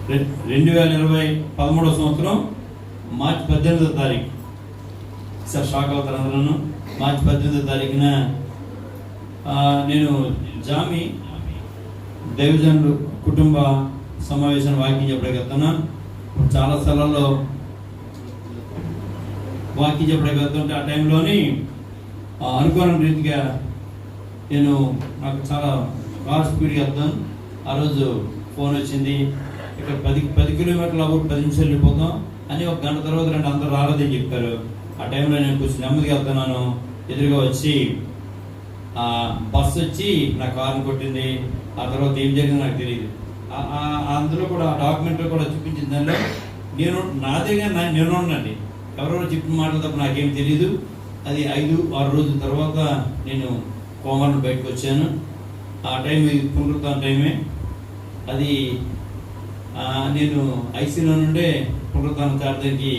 2020 13వ సంవత్సరం మార్చి 18వ తారీఖు sir shock అవుతారు అందరూ. మార్చి 18వ తారీఖున నేను జామి దైవజనులు కుటుంబ సమావేశం వాక్యం చెప్పగలుగుతున్నాను. చాలా స్థలాల్లో వాక్యం చెప్పగలుగుతుంటే ఆ టైంలోని అనుకోని రీతిగా నాకు చాలా కార్ స్పీడ్గా వెళ్తాను. ఆ రోజు ఫోన్ వచ్చింది, ఇక్కడ 10 కిలోమీటర్ల 10 నిమిషాలు వెళ్ళిపోతాం అని. ఒక గంట తర్వాత అందరూ రాలేదని చెప్పారు. ఆ టైంలో నేను కొంచెం నెమ్మదిగా వెళ్తున్నాను. ఎదురుగా వచ్చి బస్సు వచ్చి నా కారుని కొట్టింది. ఆ తర్వాత ఏం జరిగిందో నాకు తెలియదు. అందులో కూడా డాక్యుమెంట్లో కూడా చూపించింది. దానిలో నా దగ్గర నేను ఉన్నానండి. ఎవరెవరో చెప్పిన మాటలు తప్ప నాకేం తెలియదు. అది 5-6 రోజుల తర్వాత నేను కోమాను బయటకు వచ్చాను. ఆ టైం పునరుత్థాన టైమే అది. నేను ఐసీలో నుండే పునరుత్థానం చార్జీకి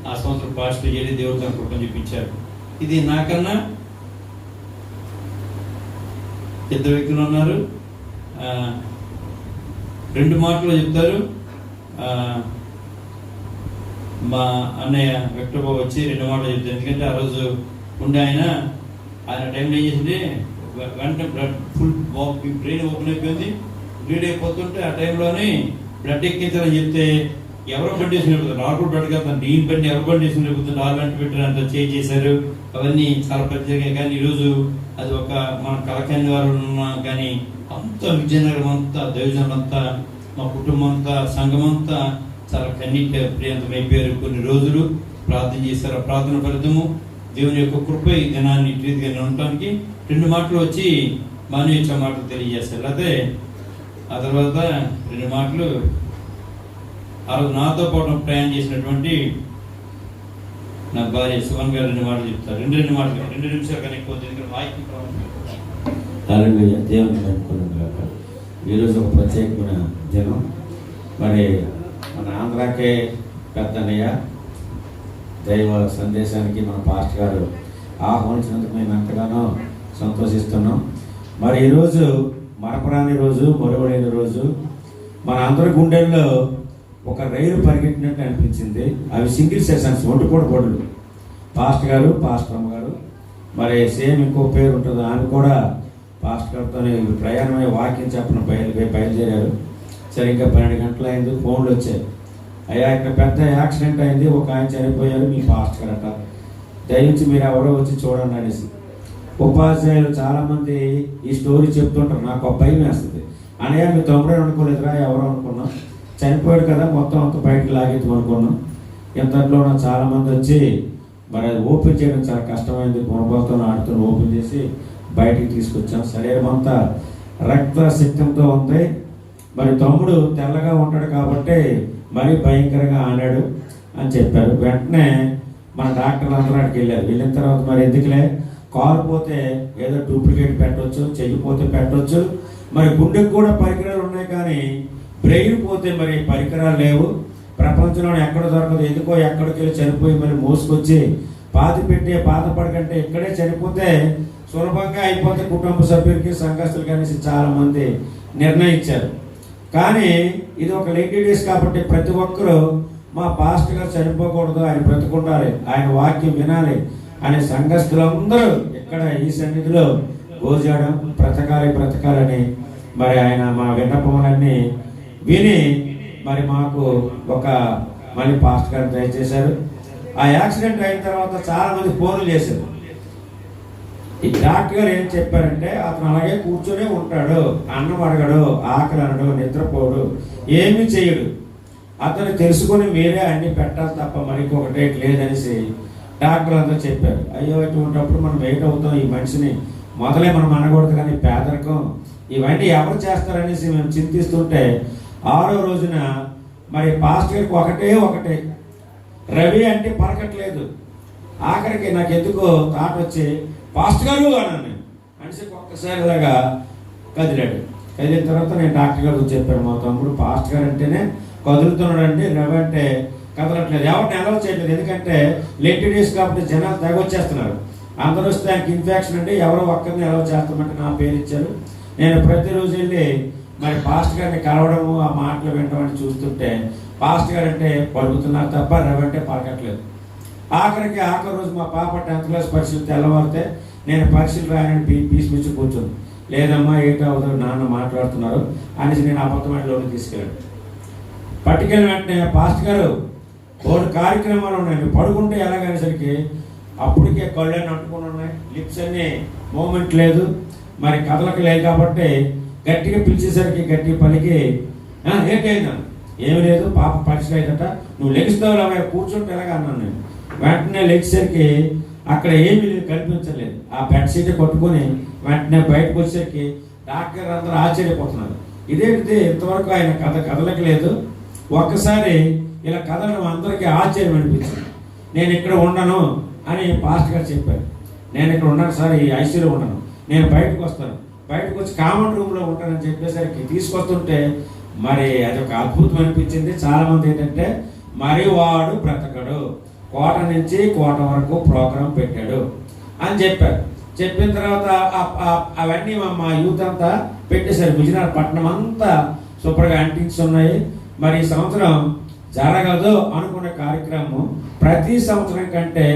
ఆ సంవత్సరం పాస్టర్ చేరి దేవుడు తన కృపను చూపించారు. ఇది నాకన్నా 2 వ్యక్తులు ఉన్నారు. 2 మాటలు చెప్తారు. మా అన్నయ్య వెక్టర్బాబు వచ్చి 2 మాటలు చెప్తారు. ఎందుకంటే ఆ రోజు ఉండే ఆయన టైంలో ఏం చేసింది, వెంటనే బ్లడ్ ఫుల్ బ్రెయిన్ ఓపెన్ అయిపోయింది, బ్లీడ్ అయిపోతుంటే ఆ టైంలోనే బ్లడ్ ఎక్కించాలని చెప్తే ఎవరో బండి వేసుకుని వెళ్ళిపోతుంది. నార్మల్ బ్లడ్ కాదు, దీని బండి ఎవరు బండి వేసుకుని వెళ్ళిపోతుంది. 4 గంటలు పెట్టారు, అంత చేశారు. అవన్నీ చాలా ప్రత్యేకంగా. కానీ ఈరోజు అది ఒక మన కలకన్ని వారు ఉన్నాం. కానీ అంత విజయనగరం అంతా, దైవజనులంతా, మా కుటుంబం అంతా, సంఘం అంతా చాలా కన్నీటి ప్రియంతం అయిపోయారు. కొన్ని రోజులు ప్రార్థన చేశారు. ఆ ప్రార్థన ఫలితము దేవుని యొక్క కృప ఈ దినాన్ని రీతిగా ఉండటానికి 2 మాటలు వచ్చి మానవ యొక్క మాటలు తెలియజేస్తారు. అయితే ఆ తర్వాత 2 మాటలు ఆ రోజు నాతో పాటు ప్రయాణం చేసినటువంటి నా భార్య సువన్ గారు 2 మాటలు చెప్తారు. 2 మాటలు 2 నిమిషాలు కానీ ఎక్కువ. దేవుని అనుకున్నాం. ఈరోజు ఒక ప్రత్యేకమైన దినం. మరి మన ఆంధ్రాకే పెద్దనయ్య దైవ సందేశానికి మన పాస్టర్ గారు ఆహ్వానించినందుకు మేము ఎంతగానో సంతోషిస్తున్నాం. మరి ఈరోజు మరపురాని రోజు, మరువలేని రోజు. మన అందరి గుండెల్లో ఒక రైలు పరిగెట్టినట్టు అనిపించింది. అవి సింగిల్ సెషన్స్, ఒంటిపూట బడులు. పాస్టర్ గారు, పాస్టర్ అమ్మ గారు, మరి సేమ్ ఇంకో పేరు ఉంటుంది, ఆమె కూడా పాస్టర్ గారితో ప్రయాణమై వాక్యం చెప్పిన బయలుదేరారు. సరిగ్గా 12 గంటలు అయింది. ఫోన్లు వచ్చాయి, అయ్యా ఇక్కడ పెద్ద యాక్సిడెంట్ అయింది, ఒక ఆయన చనిపోయారు, మీ పాస్టర్ గారు అంటారు, దయచేసి మీరు ఎవరో వచ్చి చూడండి అనేసి. ఉపాధ్యాయులు చాలామంది ఈ స్టోరీ చెప్తుంటారు. నాకు ఒక భయం వేస్తుంది. అనయ్య మీ తమ్ముడే అనుకోలేదురా, ఎవరో అనుకున్నాం, చనిపోయాడు కదా, మొత్తం అంతా బయటకు లాగేద్దాం అనుకున్నాం. ఇంతలో చాలామంది వచ్చి మరి అది ఓపెన్ చేయడం చాలా కష్టమైంది. గుణపాలతో ఆడుతూ ఓపెన్ చేసి బయటికి తీసుకొచ్చాం. శరీరం అంతా రక్తసిక్తంతో ఉంది. మరి తమ్ముడు తెల్లగా ఉంటాడు కాబట్టి మరీ భయంకరంగా ఆడాడు అని చెప్పారు. వెంటనే మన డాక్టర్లు అందరూ అక్కడికి వెళ్ళారు. వెళ్ళిన తర్వాత మరి ఎందుకులే, కారు పోతే ఏదో డూప్లికేట్ పెట్టవచ్చు, చెయ్యిపోతే పెట్టవచ్చు, మరి గుండెకు కూడా పరికరాలు ఉన్నాయి, కానీ బ్రెయిన్ పోతే మరి పరికరాలు లేవు. ప్రపంచంలో ఎక్కడ దొరకదు. ఎందుకో ఎక్కడికి వెళ్ళి చనిపోయి మరి మోసుకొచ్చి పాతి పెట్టి బాధపడకంటే ఇక్కడే చనిపోతే సులభంగా అయిపోతే కుటుంబ సభ్యులకి, సంఘస్థులకి అనేసి చాలామంది నిర్ణయించారు. కానీ ఇది ఒక లేడీ డేస్ కాబట్టి ప్రతి ఒక్కరూ మా పాస్టర్ గారు చనిపోకూడదు, ఆయన బ్రతుకుండాలి, ఆయన వాక్యం వినాలి అనే సంఘస్థులందరూ ఇక్కడ ఈ సన్నిధిలో గోజాడం బ్రతకాలని మరి ఆయన మా విన్నపములన్నీ విని మరి మాకు ఒక మళ్ళీ పాస్టర్ గారు దయచేశారు. ఆ యాక్సిడెంట్ అయిన తర్వాత చాలామంది ఫోన్లు చేశారు. ఈ డాక్టర్ గారు ఏం చెప్పారంటే, అతను అలాగే కూర్చొనే ఉంటాడు, అన్నం అడగడు, ఆకలి అనడు, నిద్రపోడు, ఏమీ చేయడు, అతను తెలుసుకొని మీరే అన్ని పెట్టాలి తప్ప మరికొకటే లేదనేసి డాక్టర్ అంతా చెప్పారు. అయ్యో ఇటువంటిప్పుడు మనం వెయిట్ అవుతాం, ఈ మనిషిని మొదలే మనం అనకూడదు, కానీ పేదరికం ఇవన్నీ ఎవరు చేస్తారనేసి మేము చింతిస్తుంటే 6వ రోజున మరి పాస్టర్కి ఒకటే రవి అంటే పలకట్లేదు. ఆఖరికి నాకు ఎందుకో థాట్ వచ్చి పాస్టర్ గారు అన్నాను అనేసి ఒక్కసారి ఇలాగా కదిలాడు. కదిలిన తర్వాత నేను డాక్టర్ గారు చెప్పాను, మా తమ్ముడు పాస్టర్ గారు అంటేనే కదులుతున్నాడు అండి, రవి అంటే కదలట్లేదు, ఎవరిని అలౌ చేయట్లేదు. ఎందుకంటే లేట్ డేస్ కాబట్టి జనాలు తెగొచ్చేస్తున్నారు. అందరూ వస్తే ఆయనకి ఇన్ఫెక్షన్ అంటే ఎవరో ఒక్కరిని అలౌ చేస్తామంటే నా పేరు ఇచ్చారు. నేను ప్రతిరోజు వెళ్ళి మరి పాస్టర్ గారిని కలవడము, ఆ మాటలు వినడం చూస్తుంటే పాస్టర్ గారు అంటే పలుకుతున్నారు తప్ప రవంటే పలకట్లేదు. ఆఖరి రోజు మా పాప 10th క్లాస్ పరీక్షలు తెల్లవారితే నేను పరీక్షలు రాయని పీసిమిచ్చి కూర్చుంది. లేదమ్మా ఏటవుతుంది నాన్న మాట్లాడుతున్నారు అనేసి నేను అబద్ధమైన లోన్ తీసుకెళ్ళాను. పట్టుకెళ్ళిన వెంటనే పాస్టర్ గారు 3 కార్యక్రమాలు ఉన్నాయి, పడుకుంటే ఎలాగనేసరికి అప్పటికే కళ్ళని అంటుకుని ఉన్నాయి, లిప్స్ అన్ని మూమెంట్ లేదు, మరి కథలకు లేదు కాబట్టి గట్టిగా పిలిచేసరికి గట్టి పలికి ఏంటైందా, ఏమి లేదు పాప పరీక్ష అయిందట, నువ్వు లెగిస్తావు కూర్చుంటే ఎలాగ అన్నాను. నేను వెంటనే లెగిసరికి అక్కడ ఏమీ లేదు, కనిపించలేదు. ఆ బెడ్షీట్ కొట్టుకొని వెంటనే బయటకు వచ్చేసరికి డాక్టర్ అందరూ ఆశ్చర్యపోతున్నారు. ఇదేంటిది ఇంతవరకు ఆయన కథలకు లేదు, ఒక్కసారి ఇలా కథలు అందరికీ ఆశ్చర్యం అనిపించింది. నేను ఇక్కడ ఉండను అని పాస్టర్ గారు చెప్పారు. నేను ఇక్కడ ఉన్నాను సార్, ఈ ఐసీలో ఉండను, నేను బయటకు వస్తాను, బయటకు వచ్చి కామన్ రూమ్లో ఉంటానని చెప్పేసరికి తీసుకొస్తుంటే మరి అదొక అద్భుతం అనిపించింది. చాలామంది ఏంటంటే మరి వాడు బ్రతకడు, కోట నుంచి కోట వరకు ప్రోగ్రాం పెట్టాడు అని చెప్పారు. చెప్పిన తర్వాత అవన్నీ మా యూత్ అంతా పెట్టేశారు. విజయనగరం పట్టణం అంతా సూపర్గా అంటించి ఉన్నాయి. మరి ఈ సంవత్సరం జరగదు అనుకున్న కార్యక్రమం ప్రతి సంవత్సరం కంటే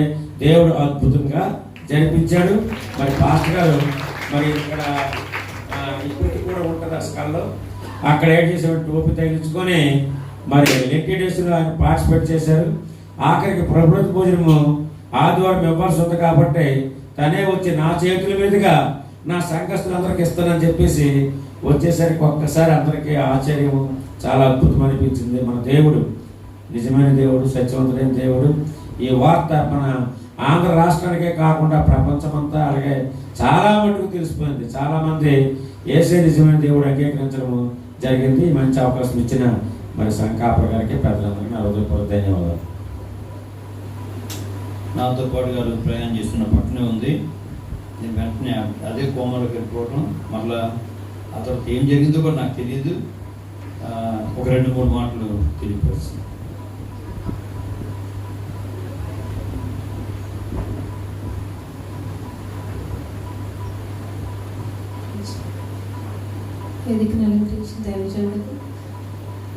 దేవుడు అద్భుతంగా జరిపించాడు. మరి పాస్టర్ గారు మరి ఇక్కడ ఇప్పటికి కూడా ఉంటుంది ఆ స్కల్లో, అక్కడ ఏం చేసాడు, టోపీ తగిలించుకొని మరి లెక్కి డేస్లో ఆయన పార్టిసిపేట్ చేశారు. ఆఖరికి ప్రభుత్వ భోజనము ఆదివారం ఇవ్వాల్సి ఉంది కాబట్టి తనే వచ్చి నా చేతుల మీదుగా నా సంఘస్థులందరికీ ఇస్తానని చెప్పేసి వచ్చేసరికి ఒక్కసారి అందరికీ ఆశ్చర్యము, చాలా అద్భుతం అనిపించింది. మన దేవుడు నిజమైన దేవుడు, సత్యవంతుడైన దేవుడు. ఈ వార్త మన ఆంధ్ర రాష్ట్రానికే కాకుండా ప్రపంచమంతా అలాగే చాలా మటుకు తెలిసిపోయింది. చాలామంది యేసే నిజమైన దేవుడు అంగీకరించడము జరిగింది. మంచి అవకాశం ఇచ్చిన మరి సంకాపర్ గారికి పెద్దలందరికీ నా హృదయపూర్వక ధన్యవాదాలు. నాతో పాటు గారు ప్రయాణం చేస్తున్న పట్టణం ఉంది. నేను వెంటనే అదే కోమలోకి వెళ్ళిపోవటం, మళ్ళా ఆ తర్వాత ఏం జరిగిందో కూడా నాకు తెలియదు. ఒక 2-3 మాటలు తెలియపరుస్తుంది. వేదికను అలంకరించిన దైవజనులకు,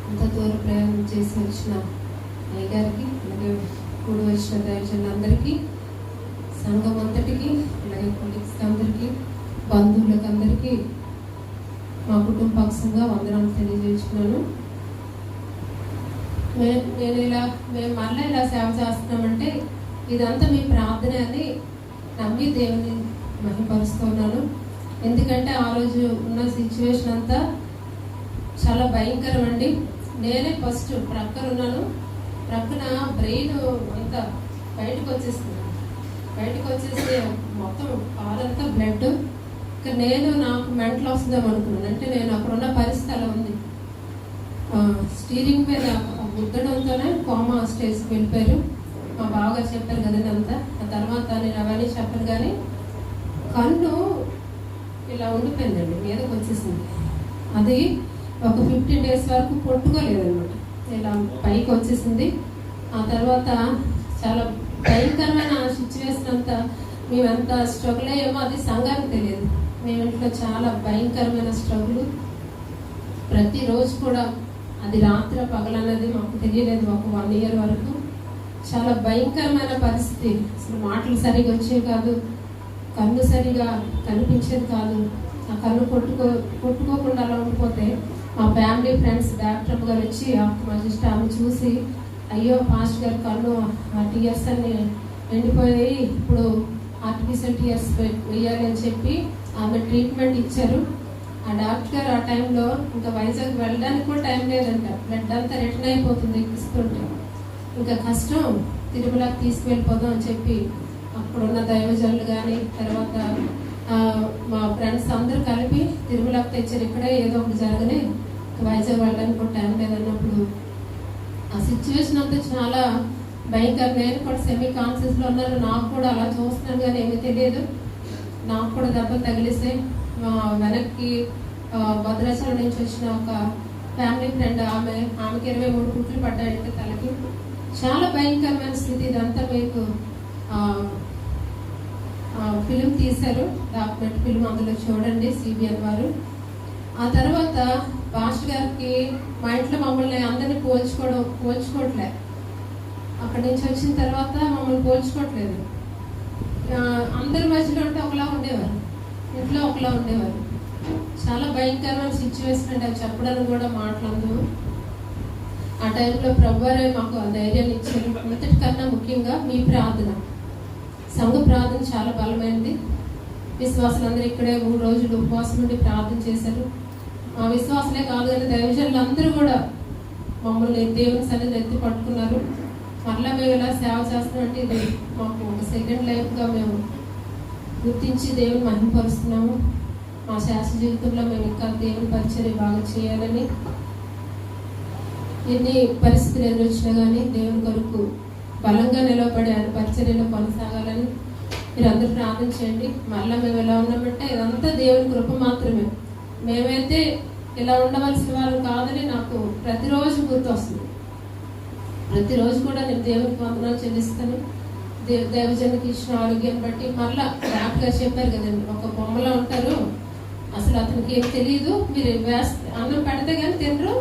అంత దూర ప్రయాణం చేసి వచ్చిన అయ్యగారికి, అలాగే కూడి వచ్చిన దైవజనులందరికీ, సంఘం అంతటికి, అలాగే కొలీగ్స్ అందరికీ, బంధువులకు అందరికీ మా కుటుంబ పక్షంగా వందనాలు తెలియజేస్తున్నాను. మేము మళ్ళీ ఇలా సేవ చేస్తున్నామంటే ఇదంతా మీ ప్రార్థన అని నమ్మి దేవుని మహిమపరుస్తున్నాను. ఎందుకంటే ఆ రోజు ఉన్న సిచ్యువేషన్ అంతా చాలా భయంకరం అండి. నేనే ఫస్ట్ ప్రక్కన ఉన్నాను, ప్రక్కన బ్రెయిన్ అంతా బయటకు వచ్చేస్తే మొత్తం కాలంతా బ్లడ్. ఇక నాకు మెంటల్ వస్తుందేమో అనుకున్నాను. అంటే నేను అక్కడ ఉన్న పరిస్థితి అలా ఉంది. స్టీరింగ్ మీద గుద్దడంతోనే కోమా స్టేజ్కి వెళ్ళిపోయారు. మా బావగారు చెప్పారు కదండి అంతా. ఆ తర్వాత నేను అవన్నీ చెప్పను, కానీ కన్ను ఇలా ఉండిపోయిందండి, మీదకి వచ్చేసింది. అది ఒక 15 days వరకు పొట్టుకోలేదన్నమాట, ఇలా పైకి వచ్చేసింది. ఆ తర్వాత చాలా భయంకరమైన సిచ్యువేషన్ అంతా. మేము ఎంత స్ట్రగుల్ అయ్యామో అది సంఘానికి తెలియదు. మేము ఇంట్లో చాలా భయంకరమైన స్ట్రగుల్. ప్రతిరోజు కూడా అది రాత్రి పగలన్నది మాకు తెలియలేదు. ఒక 1 year వరకు చాలా భయంకరమైన పరిస్థితి. అసలు మాటలు సరిగా వచ్చేవి కాదు, కన్ను సరిగా కనిపించేది కాదు. ఆ కన్ను కొట్టుకోకుండా అలా ఉండిపోతే మా ఫ్యామిలీ ఫ్రెండ్స్ డాక్టర్ గారు వచ్చి ఆప్థమాలజిస్ట్ ఆమె చూసి, అయ్యో పాస్ట్ గారు కన్ను ఆ టీయర్స్ అన్ని ఎండిపోయాయి, ఇప్పుడు ఆర్టిఫిషియల్ టీయర్స్ వేయాలి అని చెప్పి ఆమె ట్రీట్మెంట్ ఇచ్చారు. ఆ డాక్టర్ గారు ఆ టైంలో ఇంకా వైజాగ్ వెళ్ళడానికి కూడా టైం లేదంట, బ్లడ్ అంతా రిటర్న్ అయిపోతుంది ఎక్కిస్తుంటే. ఇంకా కష్టం, తిరుమలకి తీసుకువెళ్ళిపోదాం అని చెప్పి అక్కడున్న దైవజనులు కానీ తర్వాత మా ఫ్రెండ్స్ అందరూ కలిపి తిరుమలకి తెచ్చారు. ఇక్కడే ఏదో ఒకటి జరగనే, వైజాగ్ వెళ్ళడానికి కూడా టైం లేదన్నప్పుడు ఆ సిచ్యువేషన్ అంతా చాలా భయంకరం. నేను కూడా సెమీ కాన్షియస్లో ఉన్నాను. నాకు కూడా అలా చూస్తున్నాను కానీ ఏమీ తెలియదు. నాకు కూడా దెబ్బ తగిలిస్తే వెనక్కి భద్రాచలం నుంచి వచ్చిన ఒక ఫ్యామిలీ ఫ్రెండ్ ఆమెకి 23 కుట్లు పడ్డాయంటే తలకి. చాలా భయంకరమైన స్థితి. ఇదంతా మీకు ఫిలిం తీశారు, డాక్యుమెంట్ ఫిలిం, అందులో చూడండి సిబిఎన్ వారు. ఆ తర్వాత పాస్టర్ గారికి మా ఇంట్లో మమ్మల్ని అందరినీ పోల్చుకోవట్లే. అక్కడి నుంచి వచ్చిన తర్వాత మమ్మల్ని పోల్చుకోవట్లేదు. అందరి మధ్యలో ఉంటే ఒకలా ఉండేవారు, ఇంట్లో ఒకలా ఉండేవారు. చాలా భయంకరమైన సిచ్యువేషన్ అంటే అవి చెప్పడానికి కూడా మాట్లాడదు. ఆ టైంలో ప్రభువారే మాకు ఆ ధైర్యాన్ని ఇచ్చారు. అంతటికన్నా ముఖ్యంగా మీ ప్రార్థన, సంఘ ప్రార్థన చాలా బలమైనది. విశ్వాసులందరూ ఇక్కడే 3 రోజులు ఉపవాసం నుండి ప్రార్థన చేశారు. మా విశ్వాసలే కాదు కానీ దైవజనులు అందరూ కూడా మమ్మల్ని దేవుని సన్నిధిలో ఎత్తి పట్టుకున్నారు. మరలా మేము ఇలా సేవ చేస్తున్నామంటే ఇది మాకు ఒక సెకండ్ లైఫ్గా మేము గుర్తించి దేవుని మహిమపరుస్తున్నాము. మా శాస్త్ర జీవితంలో మేము ఇంకా దేవుని పరిచర్య బాగా చేయాలని, ఎన్ని పరిస్థితులు ఎదురొచ్చినా కానీ దేవుని కొరకు బలంగా నిలబడి ఆయన పరిచర్యలో కొనసాగాలని మీరు అందరూ ప్రార్థన చేయండి. మళ్ళీ మేము ఎలా ఉన్నామంటే ఇదంతా దేవుని కృప మాత్రమే. మేమైతే ఇలా ఉండవలసిన వాళ్ళు కాదని నాకు ప్రతిరోజు గుర్తు వస్తుంది. ప్రతిరోజు కూడా నేను దేవునికి వందనాలు చెల్లిస్తాను. దైవజనునికి ఇచ్చిన ఆరోగ్యాన్ని బట్టి. మళ్ళా డాక్టర్ చెప్పారు కదండి, ఒక బొమ్మలో ఉంటారు, అసలు అతనికి ఏం తెలియదు, మీరు అన్నం పెడితే కానీ తినరు,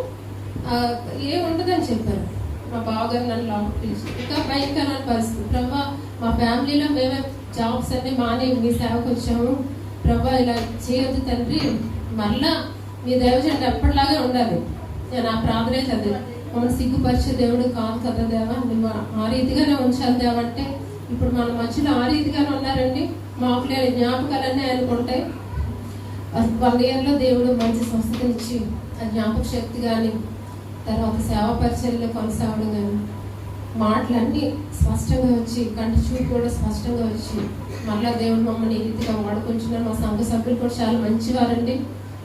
ఏం ఉండదని చెప్పారు. మా బావగారు నన్ను లోపలికి పిలిచి ఇంకా భయంకరమైన పరిస్థితి. ప్రభా మా ఫ్యామిలీలో మేమే జాబ్స్ అన్ని మాని మీ సేవకు వచ్చాము, ప్రభా ఇలా చేయొద్దు తండ్రి, మళ్ళా మీ దైవజనుడు ఎప్పటిలాగే ఉండాలి. నేను ఆ ప్రార్థనే చదివాను. మమ్మల్ని సిగ్గుపరిచే దేవుడు కాదు కదా దేవా, మేము ఆ రీతిగానే ఉంచాలి దేవంటే ఇప్పుడు మన మధ్యలో ఆ రీతిగానే ఉన్నారండి. మాకు లేని జ్ఞాపకాలన్నీ అనుకుంటాయి. 1 yearలో దేవుడు మంచి స్వస్థతనిచ్చి ఆ జ్ఞాపక శక్తి కానీ, తర్వాత సేవా పరిచర్యలో కొనసాగడం కానీ, మాటలన్నీ స్పష్టంగా వచ్చి, కంటి చూపు కూడా స్పష్టంగా వచ్చి, మళ్ళా దేవుడు మమ్మల్ని ఈ రీతిగా వాడుకుంటున్నారు. మా సంఘ సభ్యులు కూడా చాలా మంచివారండి.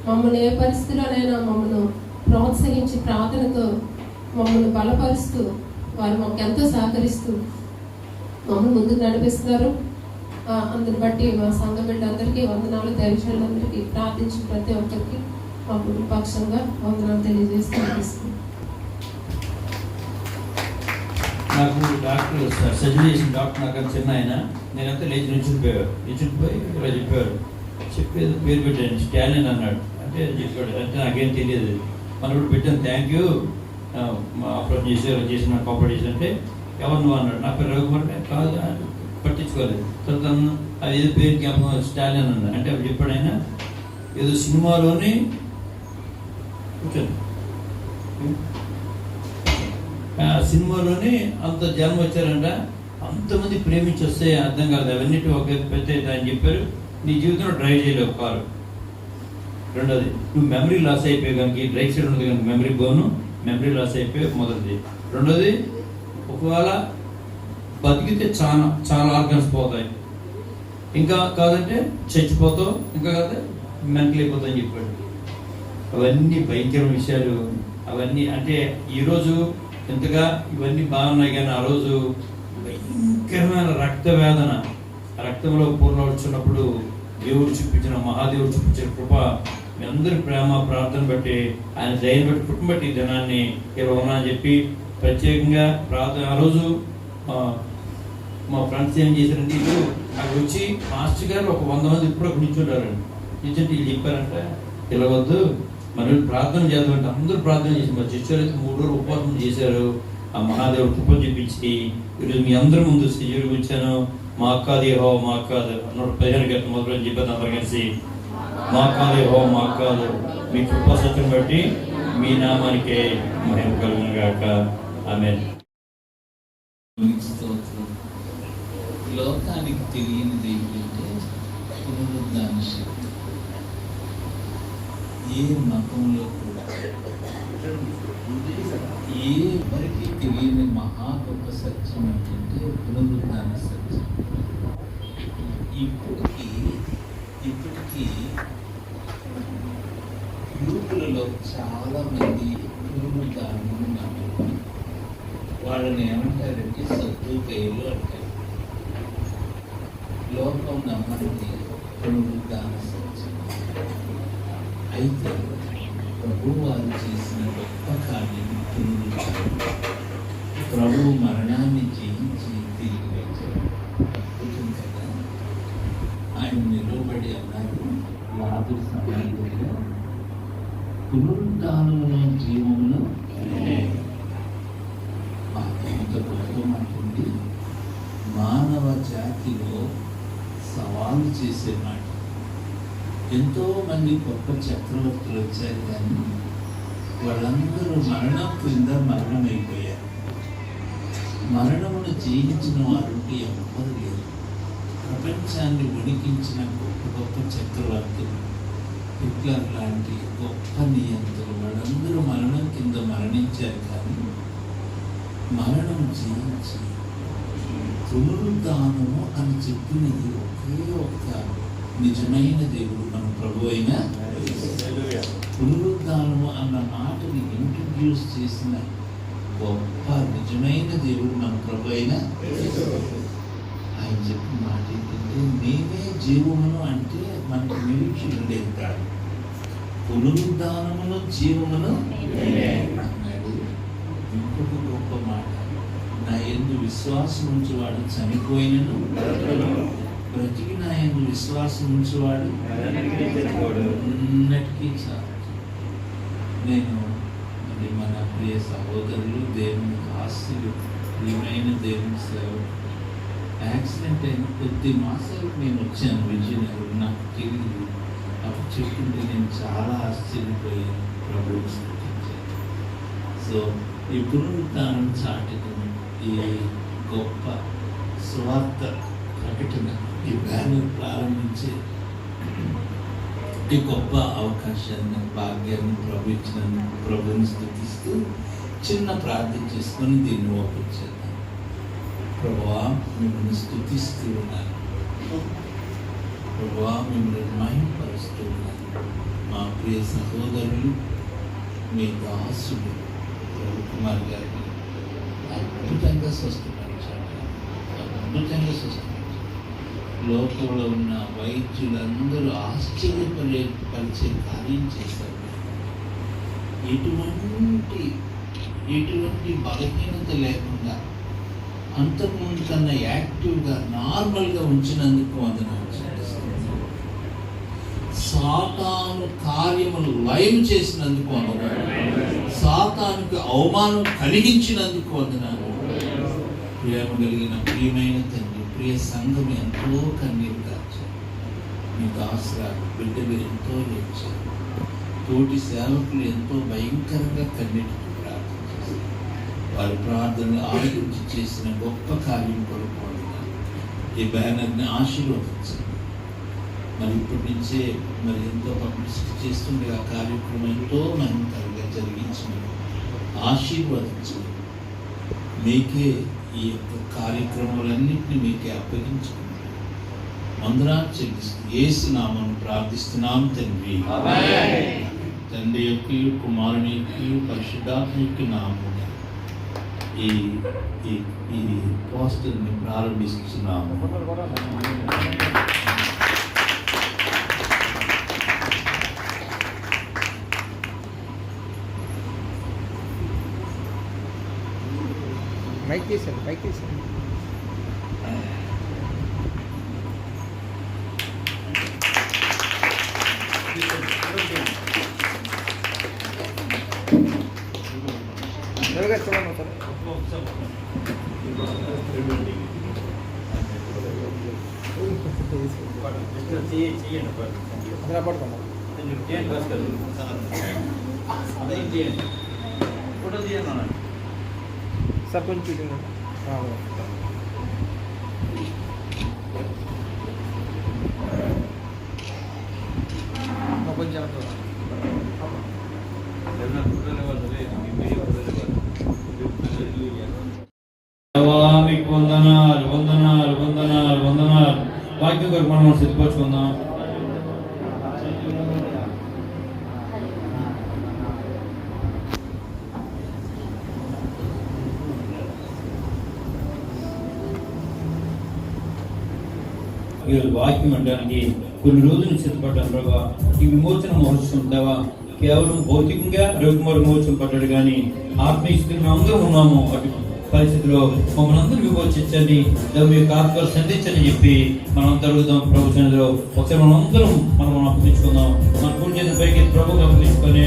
మమ్మల్ని ఏ పరిస్థితిలోనైనా మమ్మల్ని ప్రోత్సహించి ప్రార్థనతో మమ్మల్ని బలపరుస్తూ వారు మాకు ఎంతో సహకరిస్తూ మమ్మల్ని ముందుకు నడిపిస్తున్నారు. అందుని బట్టి మా సంఘ బిడ్డలందరికీ వందనాలు, దైవజనులందరికీ ప్రార్థించిన ప్రతి ఒక్కరికి మా కుటుంబ పక్షంగా వందనాలు తెలియజేస్తూ అనిపిస్తుంది. నాకు డాక్టర్ సర్జరీ చేసిన డాక్టర్ నాకు చిన్న ఆయన, నేనంతా లేచి నిల్చుకుపోయారు. నిల్చుకుపోయి ఇలా చెప్పారు, చెప్పేది పేరు పెట్టాను, స్టాలిన్ అన్నాడు. అంటే చెప్పాడు, అంటే నాకేం తెలియదు. మనం ఇప్పుడు పెట్టాను, థ్యాంక్ యూ మా ఆపరేషన్ చేసిన కోఆపరేషన్ అంటే ఎవరు నువ్వు అన్నాడు. నా పేరు రఘుకుమార్ అంటే కాదు, పట్టించుకోలేదు. తర్వాత అది ఏదో పేరు జ్ఞాపకం స్టాలిన్ అన్నాడు. అంటే అప్పుడు చెప్పాడు ఆయన, ఏదో సినిమాలోని కూర్చోండి, సినిమాలోని అంత జనం వచ్చారంట, అంతమంది ప్రేమించి వస్తే అర్థం కాదు, అవన్నిటి ఒక పెద్ద అని చెప్పారు. నీ జీవితంలో డ్రైవ్ చేయలేవు కారు. రెండోది, నువ్వు మెమరీ లాస్ అయిపోయి కనుక రైట్ సైడ్ ఉంది కనుక మెమరీ బోను, మెమరీ లాస్ అయిపోయి మొదటిది. రెండోది, ఒకవేళ బతికితే చాలా ఆర్గన్స్ పోతాయి, ఇంకా కాదంటే చచ్చిపోతావు, ఇంకా కాదు మెంటల్ అయిపోతావు అని చెప్పాడు. అవన్నీ భయంకరమైన విషయాలు. అవన్నీ అంటే ఈరోజు ఎంతగా ఇవన్నీ బాగున్నాయి కానీ ఆ రోజు భయంకరమైన రక్త వేదన, రక్తంలో పూర్ణ వచ్చినప్పుడు దేవుడు చూపించిన, మహాదేవుడు చూపించిన కృప, మీ అందరి ప్రేమ ప్రార్థన బట్టి, ఆయన ధైర్యం బట్టి, కుటుంబం బట్టి ఈ దినాన్ని ఇలా ఉన్నా అని చెప్పి ప్రత్యేకంగా ప్రార్థన. ఆ రోజు మా ఫ్రెండ్స్ ఏం చేశారంటే, ఇల్లు అక్కడ వచ్చి మాస్టర్ గారు ఒక 100 మంది ఇప్పుడు నిల్చుంటారండి. నిల్చుంటే వీళ్ళు చెప్పారంటే పిలవద్దు, మరి ప్రార్థన చేద్దామంటే అందరూ ప్రార్థన చేసి, మా శిష్యులు అయితే 3 రోజులు ఉపవాసం చేశారు. ఆ మహాదేవుడు కృప చూపించి ఈరోజు మీ అందరి ముందు స్థితిలో వచ్చాను. మా అక్కది హో మా అక్కదు 115 గంటల మొదలు చెప్పాను అందరు కలిసి, మా అక్కది హో మా అక్కదు, మీ కృపా సత్యం బట్టి మీ నామానికే మహిమ కలుగును గాక. ఆమేన్. లోకానికి తెలియనిది ఏంటంటే పునరుద్ధాన శక్తి. ఏ మతంలో కూడా ఎవరికి తెలియని మహా గొప్ప సత్యం ఏంటంటే పునరుద్ధాన సత్యం. ఇప్పటికీ యూతులలో చాలా మంది పునరుద్ధానం నమ్ముతారు. వాళ్ళని ఏమంటారంటే సద్దుకైలు అంటారు. లోకం నమ్మని పునరుద్ధాన సత్యం. అయితే ప్రభు వారు చేసిన గొప్ప కార్యం పునరుద్ధానం. ప్రభు మరణాన్ని జయించి తిరిగి వచ్చారు. అద్భుతం కదా. ఆయన నిలబడి అన్నారు, లాజరు సమాధి దగ్గర పునరుద్ధానములో జీవమును ఇంత గొప్ప మాట ఉంది. మానవ జాతిలో సవాలు చేసే మాట. ఎంతో మంది గొప్ప చక్రవర్తులు వచ్చారు, కానీ వాళ్ళందరూ మరణం క్రింద మరణమైపోయారు. మరణమును జయించిన వారు ఎవ్వరు లేరు. ప్రపంచాన్ని వణికించిన గొప్ప గొప్ప చక్రవర్తులు, హిట్లర్ లాంటి గొప్ప నియంత్రులు, వాళ్ళందరూ మరణం కింద మరణించారు. కానీ మరణం జయించి పునరుద్ధానము అని చెప్పినది ఒకే ఒక్క నిజమైన దేవుడు, మన ప్రభు అయిన పునరుద్ధానము అన్న మాటని ఇంట్రడ్యూస్ చేసిన గొప్ప నిజమైన దేవుడు మన ప్రభు అయిన ఆయన చెప్పిన మాట ఏంటంటే, నేనే జీవమును అంటే మనకు నిరీక్షణ ఉండేది కాదు. పునరుద్ధానమును జీవమును అన్నాడు. ఇంకొక గొప్ప మాట, నా యందు విశ్వాసం ఉంచేవాడు చనిపోయినను బ్రతికి నా యందు విశ్వాసం ఉంచేవాడు అన్నటికీ చాలు. నేను మరి మన ప్రియ సహోదరులు, దేవుని ఆస్తులు, ప్రియమైన దేవుని సేవలు, యాక్సిడెంట్ అయిన కొద్ది మాసాలకు నేను వచ్చాను విజయనగరం. నాకు తెలియదు. అప్పుడు చెప్తుంటే నేను చాలా ఆశ్చర్యపోయాను, ప్రభువు స్తుతించాను. సో ఈ పునరుద్ధానం చాటకం, ఈ గొప్ప స్వార్థ ప్రకటన, ఈ బ్యానర్ ప్రారంభించే ఈ గొప్ప అవకాశాన్ని, భాగ్యాన్ని ప్రభు ఇచ్చినందుకు ప్రభుని స్తుతిస్తూ చిన్న ప్రార్థన చేసుకొని దీన్ని ఓపెన్ చేద్దాం. ప్రభువా, మిమ్మల్ని స్తుతిస్తూ ఉన్నాను. ప్రభువా, మిమ్మల్ని మహిమపరుస్తూ ఉన్నాను. మా ప్రియ సహోదరులు, మీ దాసులు రవికుమార్ గారిని అద్భుతంగా స్వస్థపరిచారు. అద్భుతంగా స్వస్థపరిచారు. లోకంలో ఉన్న వైద్యులందరూ ఆశ్చర్యపరిచే కార్యం చేశారు. ఎటువంటి బలహీనత లేకుండా అంతకుముందు కన్నా యాక్టివ్గా, నార్మల్గా ఉంచినందుకు వందనాలు చెల్లిస్తున్నాను. సాతాను కార్యములు లయం చేసినందుకు వందనాలు. సాతానుకు అవమానం కలిగించినందుకు వందనాలు. ప్రేమ కలిగిన ప్రియమైన తండ్రి, ప్రియ సంఘం ఎంతో కన్నీరు కాచారు. మీ దాసురాలు బిడ్డలు ఎంతో ఏడ్చారు. తోటి సేవకులు ఎంతో భయంకరంగా కన్నీటికి ప్రార్థన చేశారు. వారి ప్రార్థనలు ఆలోచించి చేసిన గొప్ప కార్యం కొరకు వందనాలు. ఈ బ్యానర్ని ఆశీర్వదించండి. మరి ఇప్పటి నుంచే మరి ఎంతో పబ్లిసిటీ చేస్తుండే ఆ కార్యక్రమం ఎంతో మహిమకరంగా జరిగించండి, ఆశీర్వదించండి. మీకే ఈ యొక్క కార్యక్రమాలన్నింటినీ మీకే అప్పగించుకుంటాం. వందనాలు చెల్లిస్తూ యేసు నామమున ప్రార్థిస్తున్నాం తండ్రి. తండ్రి యొక్క కుమారుని యొక్క పరిశుద్ధాత్మ యొక్క నామమున ఈ పోస్టర్ని ప్రారంభిస్తున్నాము. మైక్ తీసాను. సార్ కొంచెం మీకు వందనాలు వందనాలు వందనాలు వందనాలు. వాక్యం కొరకు మనం సిద్ధపరచుకుందాం. ఈరోజు వాక్యం అనడానికి కొన్ని రోజులు సిద్ధపడ్డాం ప్రభా. ఈ విమోచన మహోత్సవం దేవా కేవలం భౌతికంగా రవికుమార్ విమోచన పడ్డాడు, కానీ ఆత్మీయ స్థితిలో అందరూ ఉన్నాము. అటు పరిస్థితిలో మమ్మల్ని అందరూ విమోచించండి, మీ యొక్క ఆత్మలు సంధించని చెప్పి మనం జరుగుతాం ప్రభు సన్నిధిలో. ఒకసారి మనం అందరం మనం అప్పగించుకుందాం. మన పూజ చేసిన పైకి ప్రభుకి అప్పగించుకొని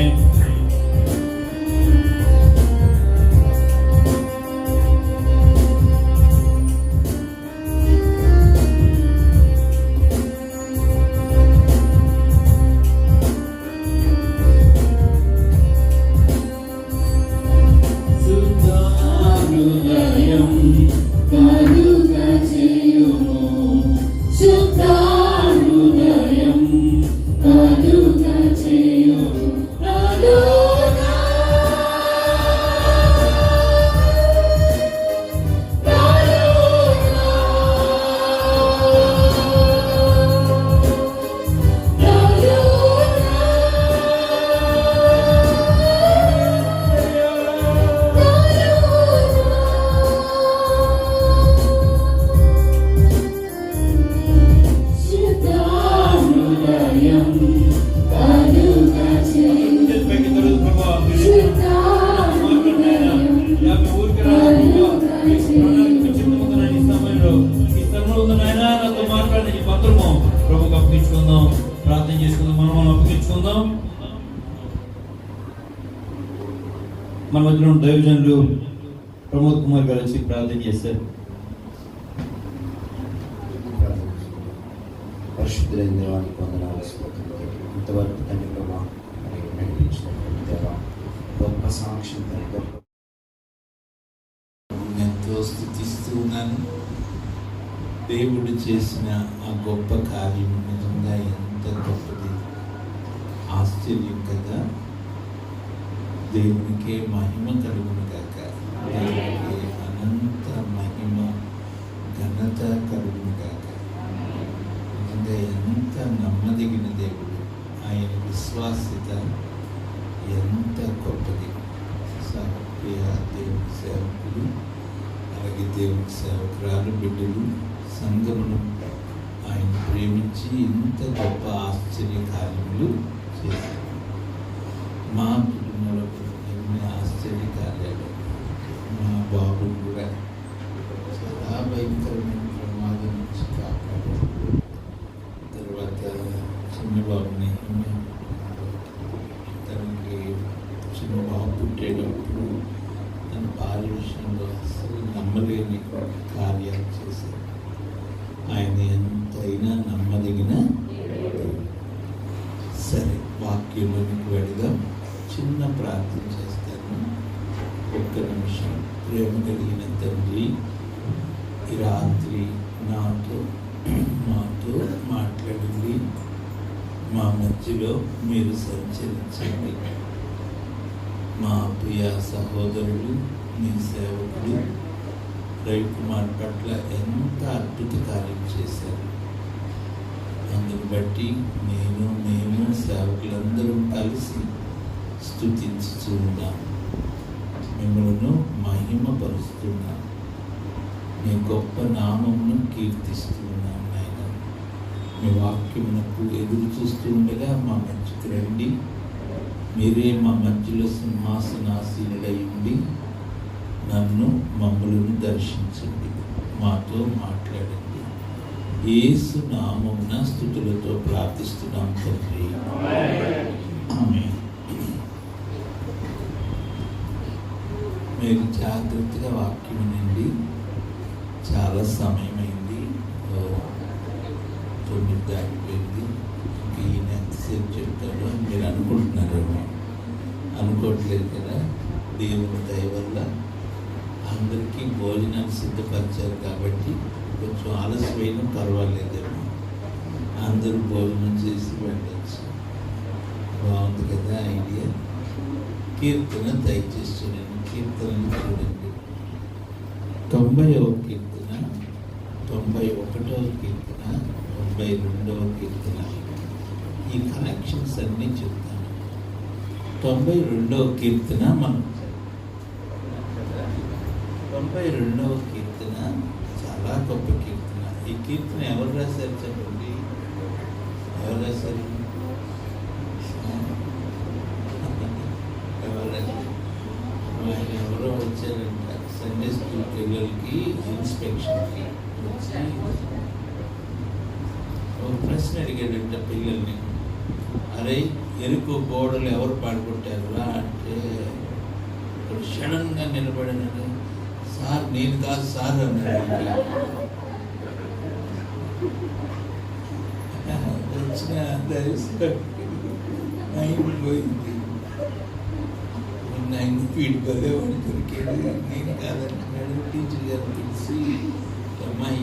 ప్రార్థన చేసుకుందాం. మనం అప్పగించుకుందాం. మన మధ్యలో దైవజనులు ప్రమోద్ కుమార్ గారు వచ్చి ప్రార్థన చేస్తారు. పరిశుద్ధులైన దేవానికి వందనాలు, ఇంతవరకు తండ్రి ప్రభా నడిపించినటువంటి దేవా గొప్ప సాక్ష్యం తండ్రి, గొప్ప ఎంతో స్తుతిస్తూ ఉన్నాను. దేవుడు చేసిన ఆ గొప్ప కార్యం నిజంగా ఎంత గొప్పది, ఆశ్చర్యం కదా. దేవునికే మహిమ కలుగును గాక, దేవునికే అనంత మహిమ ఘనత కలుగును గాక. నిజంగా ఎంత నమ్మదగిన దేవుడు, ఆయన విశ్వాస్యత ఎంత గొప్పది. ప్రియ దేవుని సేవకులు, అలాగే దేవుని సేవకురాలు, బిడ్డలు, సంఘమును ఆయన ప్రేమించి ఇంత గొప్ప ఆశ్చర్య కార్యములు చేశారు. మా కుటుంబంలో ఎన్ని ఆశ్చర్య కార్యాలు. మా బాబు కూడా చాలా భయంకరమైన ప్రమాదం నుంచి కాపాడారు. తర్వాత చిన్న బాబుని తనకి చిన్న బాబు పుట్టేటప్పుడు తన భార్య విషయంలో అసలు నమ్మలేని కార్యాలు చేశారు. ఆయన ఎంతైనా నమ్మదగిన. సరే, వాక్యంలోనికి వెళదాం. చిన్న ప్రార్థన చేస్తాను, ఒక్క నిమిషం. ప్రేమ కలిగిన తండ్రి, ఈ రాత్రి మాతో మాట్లాడింది. మా మధ్యలో మీరు సంచరించండి. మా ప్రియ సహోదరులు, మీ సేవకులు రవికుమార్ పట్ల ఎంత అద్భుత కార్యం చేశారు. అందుకు బట్టి మేము సేవకులందరూ కలిసి స్తుతించుతూ ఉన్నాం, మిమ్మల్ని మహిమపరుస్తున్నాం, మీ గొప్ప నామమును కీర్తిస్తున్నాం. నాయన, మీ వాక్యమునకు ఎదురు చూస్తుండగా మా మధ్యకు రండి. మీరే మా మధ్యలో సింహాసనాసీనుడై ఉండి నన్ను మమ్మలను దర్శించండి, మాతో మాట్లాడండి. యేసు నామమున స్తుతులతో ప్రార్థిస్తున్నాం తండ్రి, ఆమేన్. మీరు జాగ్రత్తగా వాక్యం వినండి. చాలా సమయమైంది, 9 దాటిపోయింది. ఈయన ఎంతసేపు చెప్తాడో మీరు అనుకుంటున్నారేమో. అనుకోవట్లేదు కదా. దేవుని దయ వల్ల అందరికీ భోజనాలు సిద్ధపరిచారు కాబట్టి కొంచెం ఆలస్యమైన పర్వాలేదేమో. అందరూ భోజనం చేసి వెళ్ళచ్చు. బాగుంది కదా ఐడియా. కీర్తన దయచేసి చూడండి, కీర్తనలు చూడండి. 90వ కీర్తన, 91వ కీర్తన, 92వ కీర్తన. ఈ కనెక్షన్స్ అన్నీ చెప్తాను. 92వ కీర్తన, మనం 92వ కీర్తన చాలా గొప్ప కీర్తన. ఈ కీర్తన ఎవరు రాశారు చెప్పండి? ఎవరు రాశారు? ఎవరు రాశారు? ఆయన ఎవరో వచ్చారంట సండే స్కూల్ పిల్లలకి ఇన్స్పెక్షన్కి వచ్చి ఒక ప్రశ్న అడిగాడంట పిల్లల్ని, అరే ఎరుకు గోడలు ఎవరు పాడుకుంటారురా అంటే ఇప్పుడు సడన్గా నిలబడినాడు, సార్ నేను కాదు సార్ అన్నాడు. వచ్చిన పోయింది, ఆయన వీడి పదేవాడు దొరికాడు, నేను కాదంటున్నాడు. టీచర్ గారు పిలిచి అమ్మాయి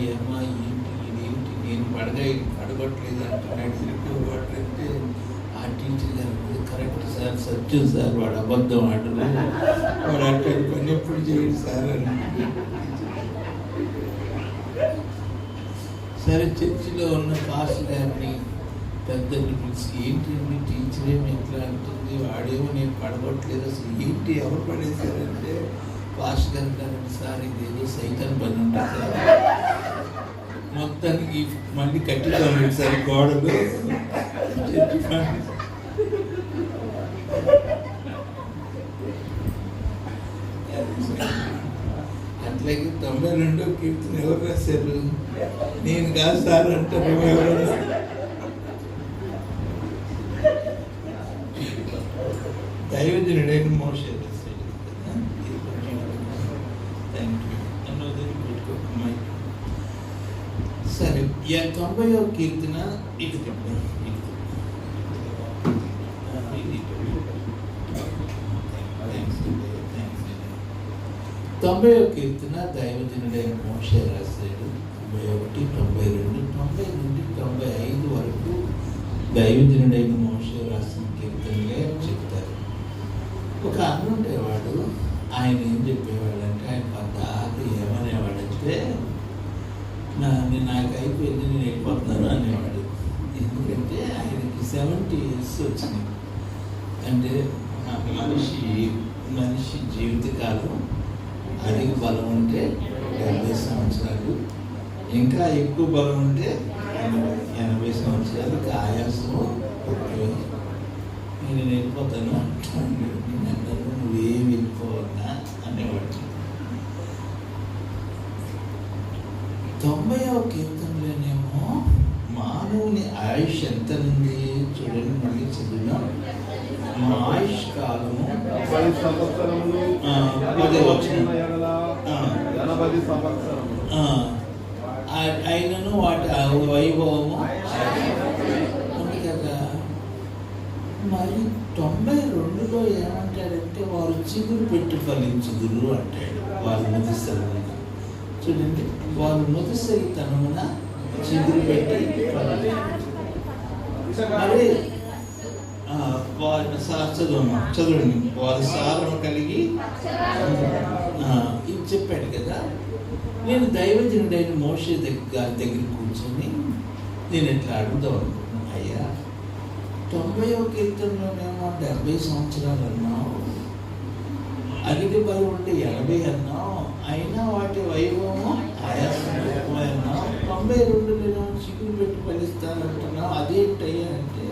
ఏంటి నేను పడగొట్టలేదు అంటున్నాడు, తిరుగుబాటు. ఆ టీచర్ గారు కరెక్ట్ సార్, సత్యం సార్, వాడు అబద్ధం ఆడరు, వాడు అట్లాంటి పని ఎప్పుడు చేయడు సార్ అని. సరే చర్చిలో ఉన్న పాస్టర్ గారిని పెద్దల్ని పిలిచి, ఏంటి టీచర్ ఏమి ఎట్లా అంటుంది, వాడేమో నేను పడగొట్టలేదు, అసలు ఏంటి ఎవరు పడేశారంటే పాస్టర్ గారు అంటారంటే, సార్ ఇదేదో సైతాన్ పని ఉంటుంది సార్, మొత్తానికి మళ్ళీ కట్టిస్తాను సార్ గోడలు చర్చి. అట్లాగే 92వ కీర్తన ఎవరు రాశారు, నేను కాదు సార్ అంటారు ఎవరైనా. దైవజనుడైన మోషే రాశాడు కదా. థ్యాంక్ యూ, నన్ను వదిలి పెట్టుకోకమ్మాయి. సరే, 90వ కీర్తన ఇది చెప్పండి. 90వ కీర్తన దైవజనుడైన మోషే రాశాడు. 91, 92, 90 నుండి 95 వరకు దైవజనుడైన మోషే రాసిన కీర్తనలే చెప్తారు. ఒక అన్న ఉండేవాడు, ఆయన ఏం చెప్పేవాడంటే, ఆయన పద్దాక ఏమనేవాడంటే, నాకు అయిపోయింది, నేను వెళ్ళిపోతున్నాను అనేవాడు. ఎందుకంటే ఆయనకి 70 years వచ్చినాయి. అంటే మనిషి జీవితకాలం అధిక బలం ఉంటే 70 సంవత్సరాలు, ఇంకా ఎక్కువ బలం ఉంటే 80 సంవత్సరాలకు ఆయాసము. నేను వెళ్ళిపోతాను అంటాను, నువ్వేం వెళ్ళిపోవన్నా అనేవాడు. 90వ కీర్తనలోనేమో మానవుని ఆయుష్ ఎంత ఉంది చూడండి, మళ్ళీ చదివినాం. మా ఆయుష్ కాలము 10 సంవత్సరములు, 10వ వచనం. 80 సంవత్సరములు. అయినను వాటి వైభవము ఉంది కదా. మరి 92లో ఏమంటాడంటే, వారు చిగురు పెట్టి ఫలించుదురు అంటాడు. వారు ముదిసరి చూడండి, వారు ముదిసరి తనమున చిగురు పెట్టి మరి వారి చదవండి, వారి సారము కలిగి ఇది చెప్పాడు కదా. నేను దైవజనుడైన మోషే దగ్గర కూర్చొని నేను ఎట్లా అడుగుదాం అనుకున్నాను, అయ్యా 90వ కీర్తనలోనేమో 70 సంవత్సరాలు అన్నావు, అగిటి బలం ఉంటే 80 అన్నావు, అయినా వాటి వైభవము ఆయాసం ఎక్కువ అన్నావు. 92లో చిగురు పెట్టి ఫలిస్తానంటున్నావు, అదేంటయ్యా అంటే,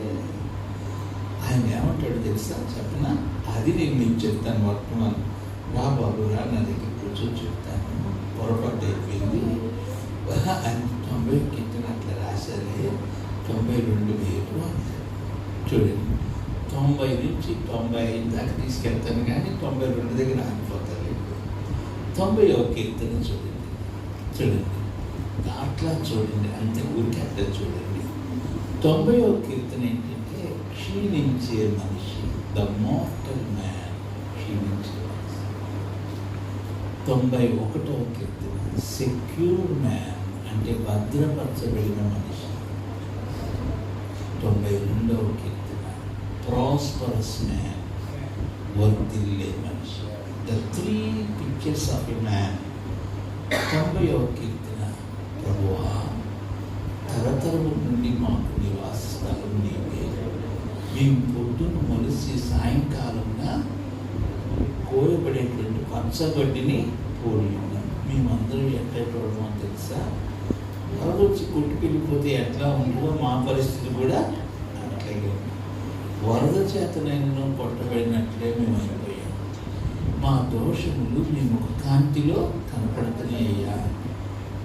ఆయన ఏమంటాడు తెలుసా చెప్పనా, అది నేను నీకు చెప్తాను. వర్తమానం రా బాబు రా, నా దగ్గర కూర్చొని చెప్తాను. పొరపాటు అయిపోయింది అని 90 కీర్తన అట్లా రాశారే, 92 వేలు అంటారు. చూడండి, 90 నుంచి 95 దాకా తీసుకెళ్తాను, కానీ 92 దగ్గర ఆగిపోతారు. 90వ కీర్తన చూడండి, అట్లా చూడండి, అంతే ఊరికి అట్లా చూడండి. 90వ కీర్తన ఏంటంటే, క్షీణించే మనిషి, ద మార్టల్ మ్యాన్, క్షీణించే మనిషి. 91వ కీర్తన, సెక్యూర్ మ్యాన్, అంటే భద్రపరచబడిన మనిషి. 92వ కీర్తన, ప్రాస్పరస్ మ్యాన్, వర్ధిల్లే మనిషి. The 3 pictures of a man. 90వ కీర్తన, ప్రభువా తరతరము నుండి మాకు నివాస స్థలం నీవే, మేము పొద్దున మొలిసి సాయంకాలంగా కోయబడేటువంటి పచ్చగడ్డిని పోలి ఉన్నాం. మేమందరం ఎట్టేటోడమో తెలుసా, వరదొచ్చి కొట్టుకెళ్ళిపోతే ఎట్లా ఉంటుందో మా పరిస్థితి కూడా అట్లాగే ఉంది. వరద చేతనైనా కొట్టబడినట్లే మేము అయిపోయాం. మా దోషములు మీ ముఖ కాంతిలో కనపడుతున్నాయ్యా.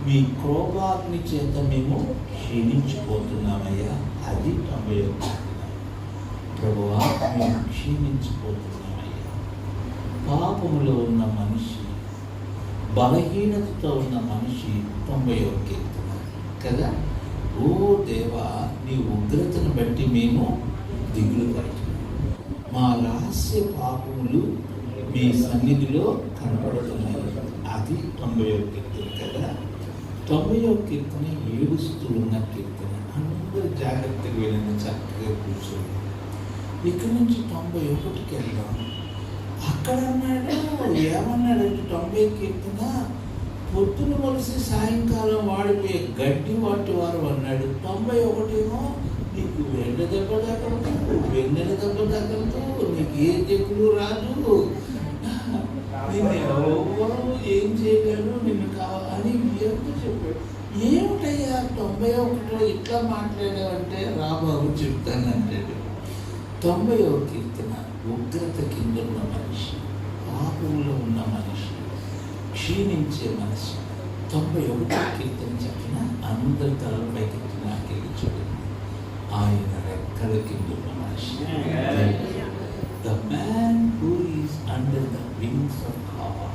మీ కోపాగ్ని చేత మేము క్షీణించిపోతున్నామయ్యా. అది 91. ప్రభువా, మేము క్షీణించిపోతున్నామయ్యా. పాపములో ఉన్న మనిషి, బలహీనతతో ఉన్న మనిషి 91 కీర్తన కదా. ఓ దేవా, నీ ఉగ్రతను బట్టి మేము దిగులు పడుతున్నాం. మా రహస్య పాపములు మీ సన్నిధిలో కనపడుతున్నాయి. అది 91 కీర్తన కదా. 91 కీర్తన ఏడుస్తూ ఉన్న కీర్తన. అందరూ జాగ్రత్తగా వెళ్ళిన చక్కగా కూర్చోండి. ఇక్కడ నుంచి 91కి వెళ్దాం. అక్కడ అన్నాడు, ఏమన్నాడంటే 90 కీర్తన, పొద్దున మొలిసి సాయంకాలం వాడిపోయే గడ్డి వాటి వారు అన్నాడు. 91 నీకు ఎండ దెబ్బ తగలదు, వెన్నెల దెబ్బ తగలదు, నీకు ఏ తెగులు రాదు, నిన్ను ఎవరు ఏం చేయగలరు, నిన్ను కావాలని ఎంత చెప్పాడు. ఏమిటయ్యా 91లో ఇట్లా మాట్లాడావంటే, రాబాబు చెప్తానంటాడు. 90వ కీర్తన ఉగ్రత కింద ఉన్న మనిషి, పాపంలో ఉన్న మనిషి, క్షీణించే మనిషి. 91వ కీర్తన చెప్పిన అందరి తలపైకి నాకెళ్ళి చూడండి. ఆయన రెక్కల కింద ఉన్న మనిషి. The man who is under the wings of God.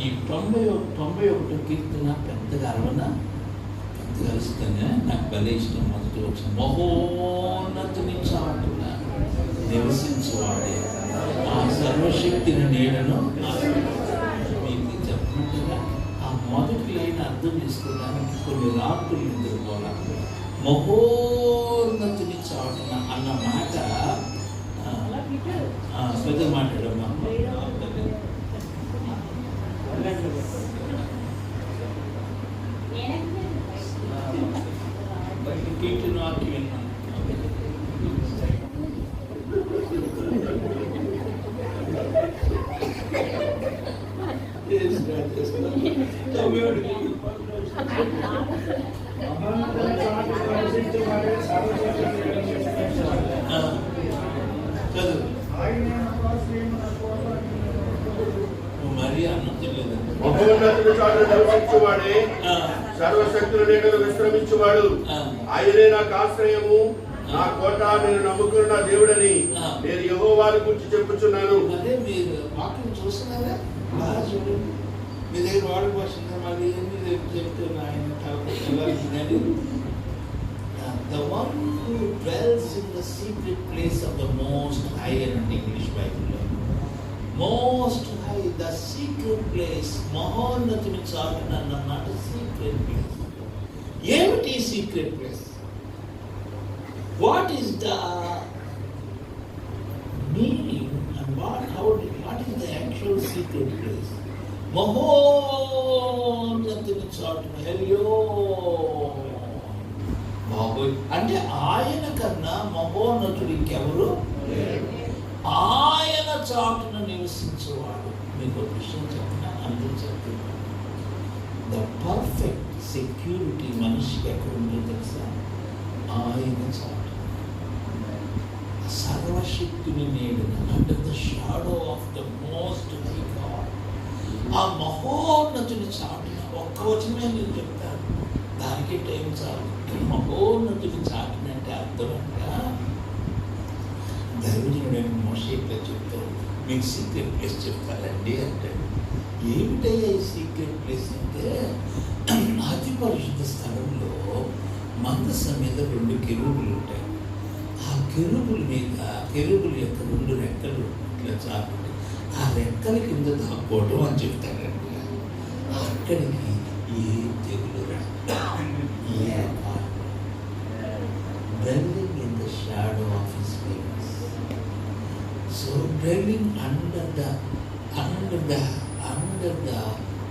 ఈ 91వ కీర్తన పెద్దగా అరవనా, పెద్దగా ఇష్టంగా నాకు భలే ఇష్టం. మొదటి వచ్చిన మహోన్నతుని చాటున నివసించేవాడే ఆ సర్వశక్తిని నీడను మీకు చెప్పినట్టుగా ఆ మొదటి లైన్ అర్థం చేసుకోవడానికి కొన్ని రాత్రులు నిద్రపోవాలి. మహోన్నతుని చాటున అన్న మాట పెద్ద మాట్లాడమ్మా. కీర్తన వాక్యం విన్నాను. మరి అన్నట్లేదండి. మహోన్నతుని చాటున నివసించువాడే, సర్వశక్తుల నీడలో విశ్రమించువాడు. ఆయనే నాకు ఆశ్రయము, నా కోట, నేను నమ్ముకున్న నా దేవుడని నేను యెహోవాను గురించి చెప్పుచున్నాను. అదే మీరు వాక్యం చూస్తున్నారా? బాగా చూడండి. మీ దగ్గర వాడు వస్తుందా? మళ్ళీ ఏంటి చెప్తున్నా ఆయన The one who dwells in the secret place of the Most High and English Bible. Most High, the secret place. మహోన్నతుని చాటున అన్నమాట సీక్రెట్ ప్లేస్. ఏమిటి secret place? What is the meaning and what is the actual secret place? మహోన్నతుని చాటున. Hello బాబోయ్, అంటే ఆయన కన్నా మహోన్నతుడు ఇంకెవరు? ఆయన చాటున నివసించేవాడు. మీకు ఒక విషయం చెప్పిన అందరూ చెప్తున్నాను. ద పర్ఫెక్ట్ సెక్యూరిటీ మనిషికి ఎక్కడ ఉంటుందో తెలుసా? ఆయన చాటు, సర్వశక్తిని నీడన, under the shadow of the most high God. ఆ మహోన్నతుని చాటున. ఒక్క వచనమే నేను చెప్తాను, దానికి టైం చాలు. మహోన్నతుని చాటునంటే అర్థం అంట, దైవజనుడు మోషే ఇట్లా చెప్తారు, మీకు సీక్రెట్ ప్లేస్ చెప్తారండి అంటాడు. ఏమిటయ్యా ఈ సీక్రెట్ ప్లేస్ అంటే, అతి పరిశుద్ధ స్థలంలో మందసం మీద 2 కెరూబులు ఉంటాయి. ఆ కెరూబుల మీద, కెరూబుల యొక్క 2 రెక్కలు ఇట్లా చాటు, ఆ రెక్కల కింద దాక్కోవడం అని చెప్తారండి. అక్కడికి ఏ తెగులు ఏ dwelling in the shadow of his wings. So dwelling under the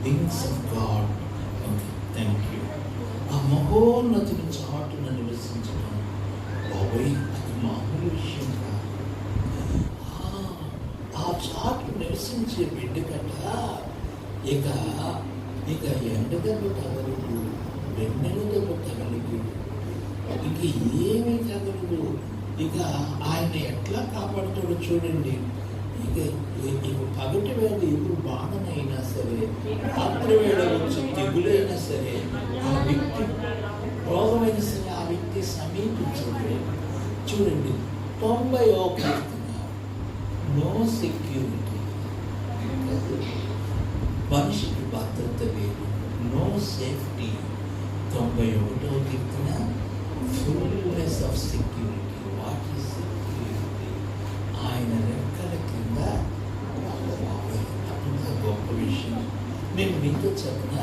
wings of God. Okay, thank you. ఆ మహోన్నతుని చాటున నివసించడం బాబోయ్, అది మామూలు విషయం కాదు. ఆ చాటు నివసించే బిడ్డ కట్ట ఇక ఎండ దెబ్బ తగలదు, వెన్నెల దెబ్బ తగలదు, ఇక ఏమీ తగలదు. ఇక ఆయన ఎట్లా కాపాడుతాడో చూడండి. ఇక పగటి వేళ ఎదురు బాణమైనా సరే, రాత్రి వేళ వచ్చి తెగులైనా సరే, ఆ వ్యక్తి రోగమైనా సరే ఆ వ్యక్తి సమీపించదు. చూడండి 90వ కీర్తన, నో సెక్యూరిటీ, మనిషికి భద్రత లేదు, నో సేఫ్టీ. 91వ కీర్తన, fullness of security. What is security? ఆయన రెక్కల కింద అంత గొప్ప విషయం. నేను మీతో చెప్పిన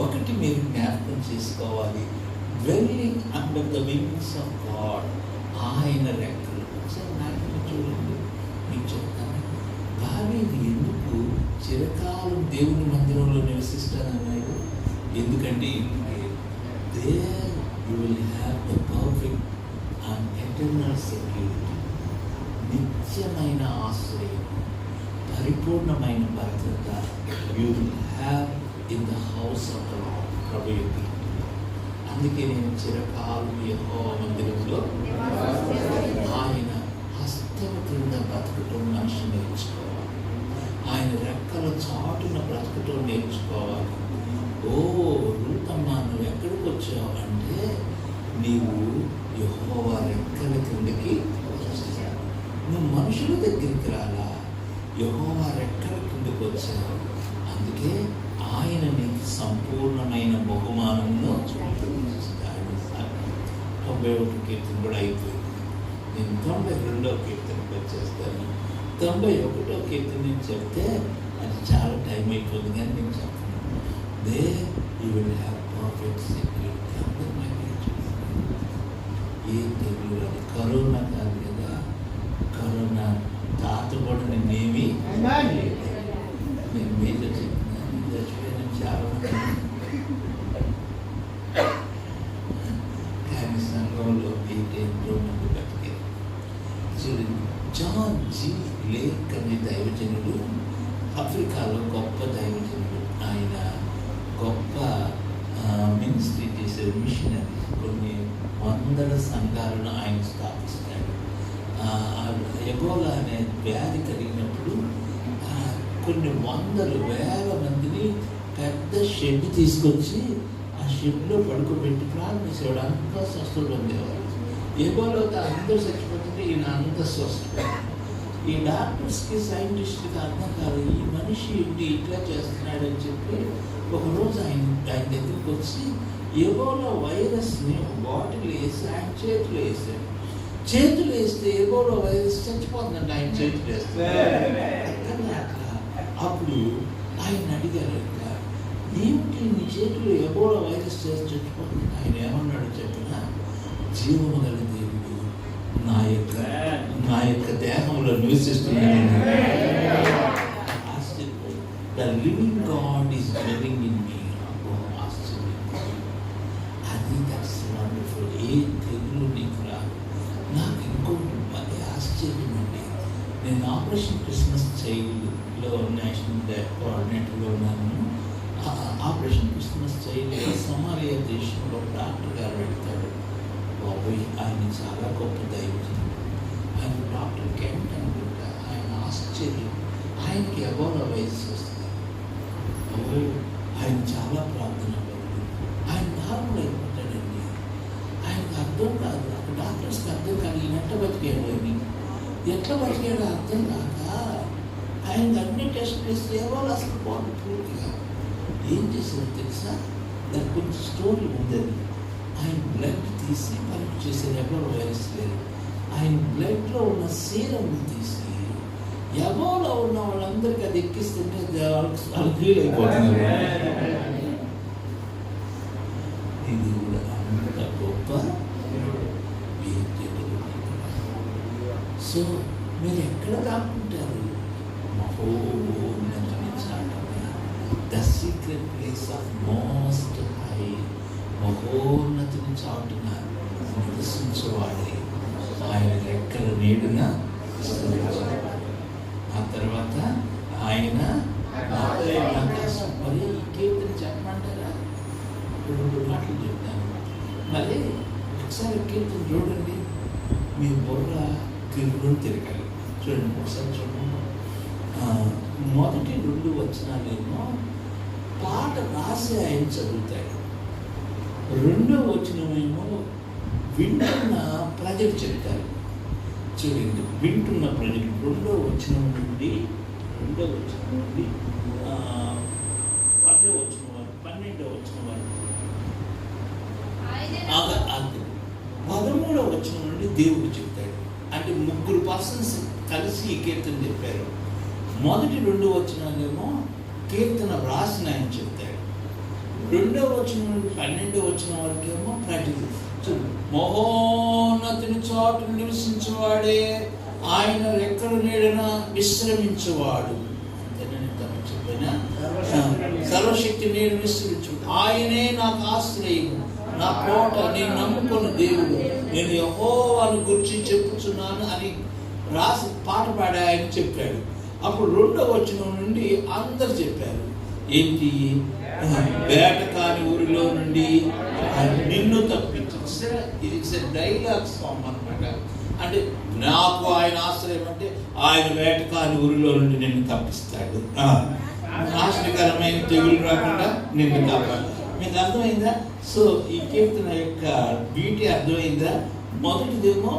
ఒకటి మీరు జ్ఞాపకం చేసుకోవాలి, dwelling under the wings of God. ఆయన రెక్కలు. ఒకసారి నాకు చూడండి, మీకు చెప్తాను. దావీదు ఎందుకు చిరకాలం దేవుని మందిరంలో నివసిస్తానన్నాడు? ఎందుకంటే there you will have the perfect and eternal security. నిత్యమైన ఆశ్రయం, పరిపూర్ణమైన భద్రత you will have in the house of the Lord. ప్రభువు. అందుకే నేను చిరకాలం యెహోవా మందిరంలో ఆయన హస్తం క్రింద బ్రతకటం మనిషి నేర్చుకోవాలి. ఆయన రెక్కల చాటున బ్రతకటం నేర్చుకోవాలి. ఓ రూతమ్మ, నువ్వు ఎక్కడికి వచ్చావు అంటే, నీవు యెహోవా రెక్కల కిందకి వచ్చేసావు. నువ్వు మనుషుల దగ్గరికి రాలా, యెహోవా రెక్కల కిందకి వచ్చావు. అందుకే ఆయన నీకు సంపూర్ణమైన బహుమానంలో 91 కీర్తన కూడా అయిపోయింది. నేను 92వ కీర్తనకు వచ్చేస్తాను. 91వ కీర్తన నేను చెప్తే అది చాలా టైం అయిపోతుంది, కానీ నేను చెప్తాను. There you will have perfect security. ఏ తెగులు అది కరోనా కాదు కదా, కరోనా తాత కూడా నేనేమి నేను మీతో చెప్తున్నాను. చచ్చిపోయిన చాలా కానీ సంఘంలో అయితే ఎంతో మంది బతికారు. చూడండి, జాన్ జీ లేక్ అనే దైవజనుడు ఆఫ్రికాలో గొప్ప దైవజనుడు. ఆయన గొప్ప మినిస్ట్రీ చేసే మిషనరీ. కొన్ని వందల సంఘాలను ఆయన స్థాపిస్తాడు. ఎబోలా అనే వ్యాధి కలిగినప్పుడు కొన్ని వందలు వేల మందిని పెద్ద షెడ్ తీసుకొచ్చి ఆ షెడ్లో పడుకోబెట్టి ప్రారంభించేవాడు. అంతా స్వస్థలు పొందేవారు. ఎబోలాతో అందరూ చచ్చిపోతుంటే ఈయన అంత స్వస్థ. ఈ డాక్టర్స్కి సైంటిస్ట్కి అర్థం కాదు, ఈ మనిషి ఏంటి ఇట్లా చేస్తున్నాడని చెప్పి ఒకరోజు ఆయన దగ్గరికి వచ్చి ఎబోలా వైరస్ని ఒక బాటిల్ వేసి ఆయన చేతులు వేసాడు. చేతులు వేస్తే ఎబోలా వైరస్ చచ్చిపోతుందంటే ఆయన చేతులు వేస్తే అట్లా. అప్పుడు ఆయన అడిగారు, ఏమిటి నీ చేతులు ఎబోలా వైరస్ చేసి చచ్చిపోతుంది? ఆయన ఏమన్నాడు చెప్పిన, జీవము గల దేవుడు నా యొక్క దేహంలో నివసిస్తున్నాడు. The living God is dwelling in me. అది దట్స్ వండర్ఫుల్. ఏ తెగులు నీకు రాదు. నాకు ఇంకోటి అది ఆశ్చర్యం అండి. నేను ఆపరేషన్ క్రిస్మస్ చైల్డ్లో నేషనల్ కోఆర్డినేటర్గా ఉన్నాను. ఆపరేషన్ క్రిస్మస్ చైల్డ్ సోమాలియా దేశంలో డాక్టర్ గారు పెడతాడు. బాబోయ్, ఆయన చాలా గొప్ప దైవజనుడు. ఆయన డాక్టర్ కెంట్ అనుకుంటా. ఆయన ఆశ్చర్యం. ఆయనకి ఎబోలా వైరస్ వస్తుంది. ఆయన చాలా ప్రార్థన పడుతుంది. ఆయన నార్మల్ అయిపోతాడండి. ఆయనకు అర్థం కాదు, అక్కడ డాక్టర్స్కి అర్థం కాదు ఈయన ఎట్లా బతికాడు అని. ఎట్లా బతికాడో అర్థం కాక ఆయన అన్ని టెస్ట్ చేస్తే ఎవరు అసలు పోదు పూర్తిగా. ఏం చేశారు తెలుసా? దానికి కొంచెం స్టోరీ ఉందని. ఆయన బ్లడ్ తీసి పరీక్ష చేశారు, ఎవరు వైరస్ లేదు. ఆయన బ్లడ్లో ఉన్న సీరం తీసి ఎబోలా ఉన్న వాళ్ళందరికీ అది ఎక్కిస్తుంటే వాళ్ళు ఫీల్ అయిపోతున్నారు. ఇది కూడా అంత గొప్ప. సో మీరు ఎక్కడ దాక్కుంటారు? మహోన్నతమైన చాటున, the secret place of most high, మహోన్నతమైన చాటున నివసించేవాడే ఆయన రెక్కల నీడున. ఆ తర్వాత ఆయన మరి ఈ కీర్తన చెప్పమంటారా? 2 మాటలు చెప్తాను. మళ్ళీ ఒకసారి కీర్తన చూడండి, మీ బుర్ర తిరుగుని తిరగాలి. చూడండి, ఒకసారి చూడండి. మొదటి 2 వచనాలేమో పాట రాసి ఆయన చదువుతాడు. 2వ వచనమేమో వింటున్న ప్రజలు చెప్తారు. చూడండి, వింటున్న ప్రజలు 2వ వచనం నుండి 10వ వచనం వరకు 13వ వచనం నుండి దేవుడు చెప్తాడు. అంటే 3 పర్సన్స్ కలిసి ఈ కీర్తన చెప్పారు. మొదటి 2 వచనాలేమో కీర్తన రాసిన ఆయన చెప్తాడు. 2వ వచనం నుండి 12వ వచనం వరకేమో ప్రజలు. మహోన్నతుని చోటు నివసించేవాడే, ఆయన రెక్కల నీడన విశ్రమించేవాడు. చెప్పిన సర్వశక్తి నేను విశ్రమించు, ఆయనే నాకు ఆశ్రయము, నా కోట, నేను నమ్ముకున్న దేవుడు, నేను యెహోవాను గురించి చెప్పుచున్నాను అని రాసి పాట పాడి ఆయన చెప్పాడు. అప్పుడు 2వ వచనం నుండి అందరు చెప్పారు. ఏంటి? వేటకాని ఊరిలో నుండి నిన్ను తప్పించు. ఇది డైలాగ్ సాంగ్ అనమాట. అంటే నాకు ఆయన ఆశ్రయం అంటే ఆయన వేటకాని ఊరిలో నుండి నిన్ను తప్పిస్తాడు. నాశనకరమైన తెగులు రాకుండా నిన్ను కాపాడు. మీకు అర్థమైందా? సో ఈ కీర్తన యొక్క బ్యూటీ అర్థమైందా? మొదటిదేమో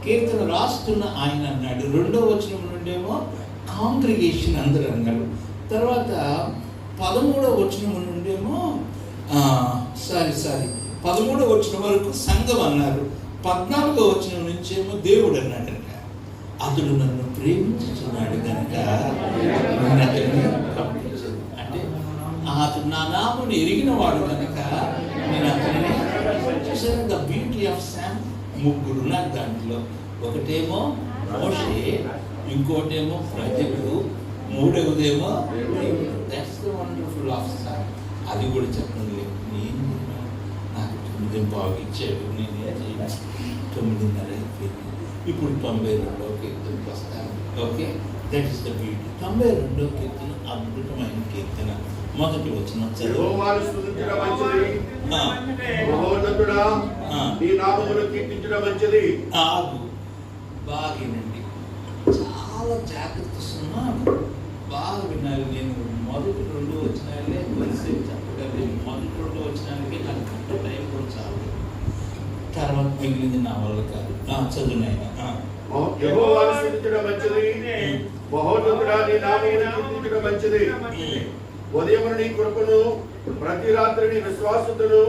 కీర్తన రాస్తున్న ఆయన అన్నాడు. 2వ వచనం నుండేమో కాంగ్రిగేషన్ అందరూ అన్నారు. తర్వాత 13వ వచనం నుండేమో 13వ వచనం వరకు సంఘం అన్నారు. 14వ వచనం నుంచేమో దేవుడు అన్నాడంట. అతడు నన్ను ప్రేమించుచున్నాడు కనుక అతన్ని పంపించాను. అంటే అతడు నా నామమును ఎరిగిన వాడు కనుక నేను అతన్ని చూసాను. ద బ్యూటీ ఆఫ్ శామ్ 3 ఉన్నారు దాంట్లో. ఒకటేమో మోషే, ఇంకోటేమో ప్రజలు, 3వదేమో దేవుడు. That's the wonderful of Sam. అది కూడా చెప్పండి. నేను నాకు 9 ఇచ్చాడు, నేను 9:30 అయిపోయింది. ఇప్పుడు 92వ కీర్తనకి వస్తాను. Okay, that is the beauty. 92వ కీర్తన అద్భుతమైన కీర్తన. మొదటి వచనం యెహోవాను స్తుతించడం మంచిది, మహోన్నతుడా నీ నామమును కీర్తించడం మంచిది. ఆగు, బాగేనండి, చాలా జాగ్రత్త సున్నాను, బాగా వినాలి. నేను మొదటి 2 వచనాలే కొద్దిసేపు చెప్పగలను. మొదటి 2 వచనాలకి నాకు గంట టైం కూడా చాలు. తర్వాత మిగిలింది నా వల్ల కాదు. చదువునైనా యెహోవాను స్తుతించడం మంచిది, మహోన్నతుడా నీ నామమును కీర్తించడం మంచిది. ఉదయమున నీ కృపను, ప్రతి రాత్రి నీ విశ్వాసతను,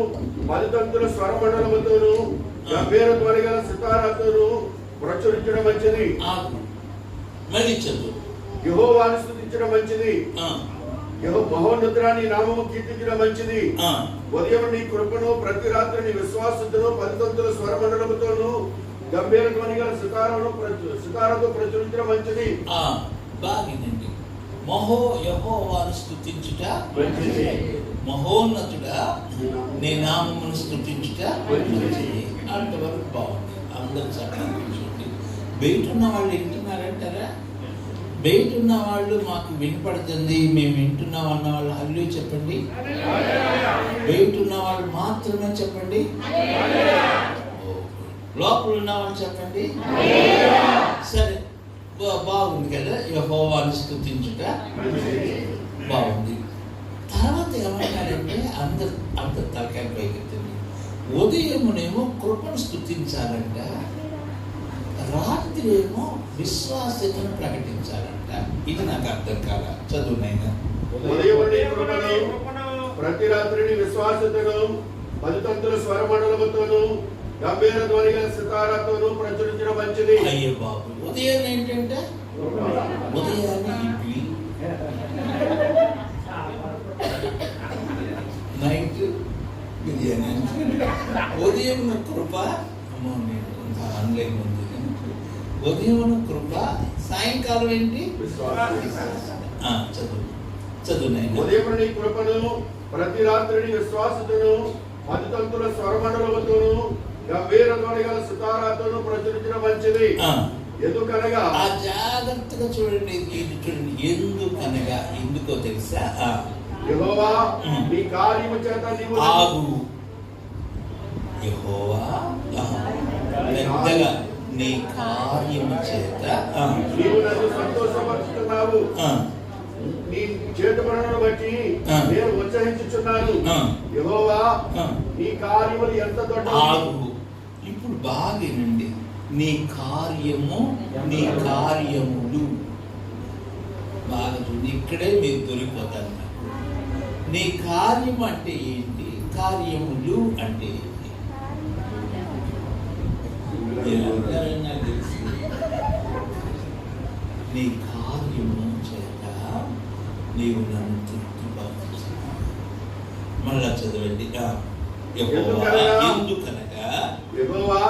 10 తంతుల స్వరమండలముతోను, గంభీర ధ్వని గల సితారాతోను ప్రచురించడం మంచిది. మళ్ళీ చదువు. యెహోవాను స్తుతించడం మంచిది, మహోన్నతుడా నీ నామము కీర్తించడం మంచిది. ఉదయం నీ కృపను, ప్రతి రాత్రి నీ విశ్వాసతను, 10 తంతుల స్వరమండలముతోను, గంభీర ధ్వని గల సితారాతో ప్రచురించడం మంచిది. బాగినండి. యెహోవాను స్తుతించుట మంచిది, మహోన్నతుడా నీ నామమును స్తుతించుట మంచిది. అంతవరకు బాగుంది. అందరూ చక్కగా బయట ఉన్న వాళ్ళు వింటున్నారంటారా? బయట ఉన్న వాళ్ళు మాకు వినపడుతుంది, మేము వింటున్నాం అన్న వాళ్ళు హల్లు చెప్పండి. బయట ఉన్న వాళ్ళు మాత్రమే చెప్పండి. లోపల ఉన్న వాళ్ళు చెప్పండి. సరే, బాగుంది కదా. యెహోవాను స్తుతించుట బాగుంది. తర్వాత ఏమంటారంటే అందరు తలకాయ పైకెత్తండి. ఉదయమునేమో కృపను స్తుతించాలంట, రాత్రి ఏమో విశ్వాసతను ప్రకటించాలంట. ఇది నాకు అర్థం కాల. చదువునైనా ప్రతి రాత్రిని విశ్వాసతను, 10 తంతుల స్వరమండలముతోను, గంభీర ధ్వని గల సితారాతోను ప్రచురించడం మంచిది. అయ్యే బాబు, ఉదయం ఏంటంటే ఉదయాన్నే ఇడ్లీ, నైట్ బిర్యానీ. ఉదయం కృప, ఆన్లైన్ ఉంది. ఉదయం కృప, సాయంకాలం ఏంటి? చదువు. ఉదయం నీ కృపను, ప్రతి రాత్రిని విశ్వాసతను, 10 తంతుల స్వరమండలముతోను, గంభీర ధ్వని గల సితారాతోను ప్రచురించడం మంచిది. ఎందుకనగా జాగ్రత్తగా చూడండి, ఇది చూడండి. ఎందుకనగా, ఎందుకో తెలుసా? యెహోవా నీ కార్యము చేత నీవు ఆగు. యెహోవా పెద్దగా నీ కార్యము చేత నీవు నన్ను సంతోషపరుచుతున్నావు. నీ చేతి పనులను బట్టి నేను ఉత్సహించుచున్నాను. యెహోవా నీ కార్యములు ఎంత ఆగు. ఇప్పుడు బాగేనండి. నీ కార్యము, నీ కార్యములు బాగా చూడండి. ఇక్కడే మీరు దొరికిపోతారు. నీ కార్యం అంటే ఏంటి, కార్యములు అంటే ఏంటి? మీరందరైనా తెలుసు. నీ కార్యము చేత నీవు నన్ను తృప్తిపరుచుతున్నావు. మళ్ళా చదవండి. ఎందుకనగా యెహోవా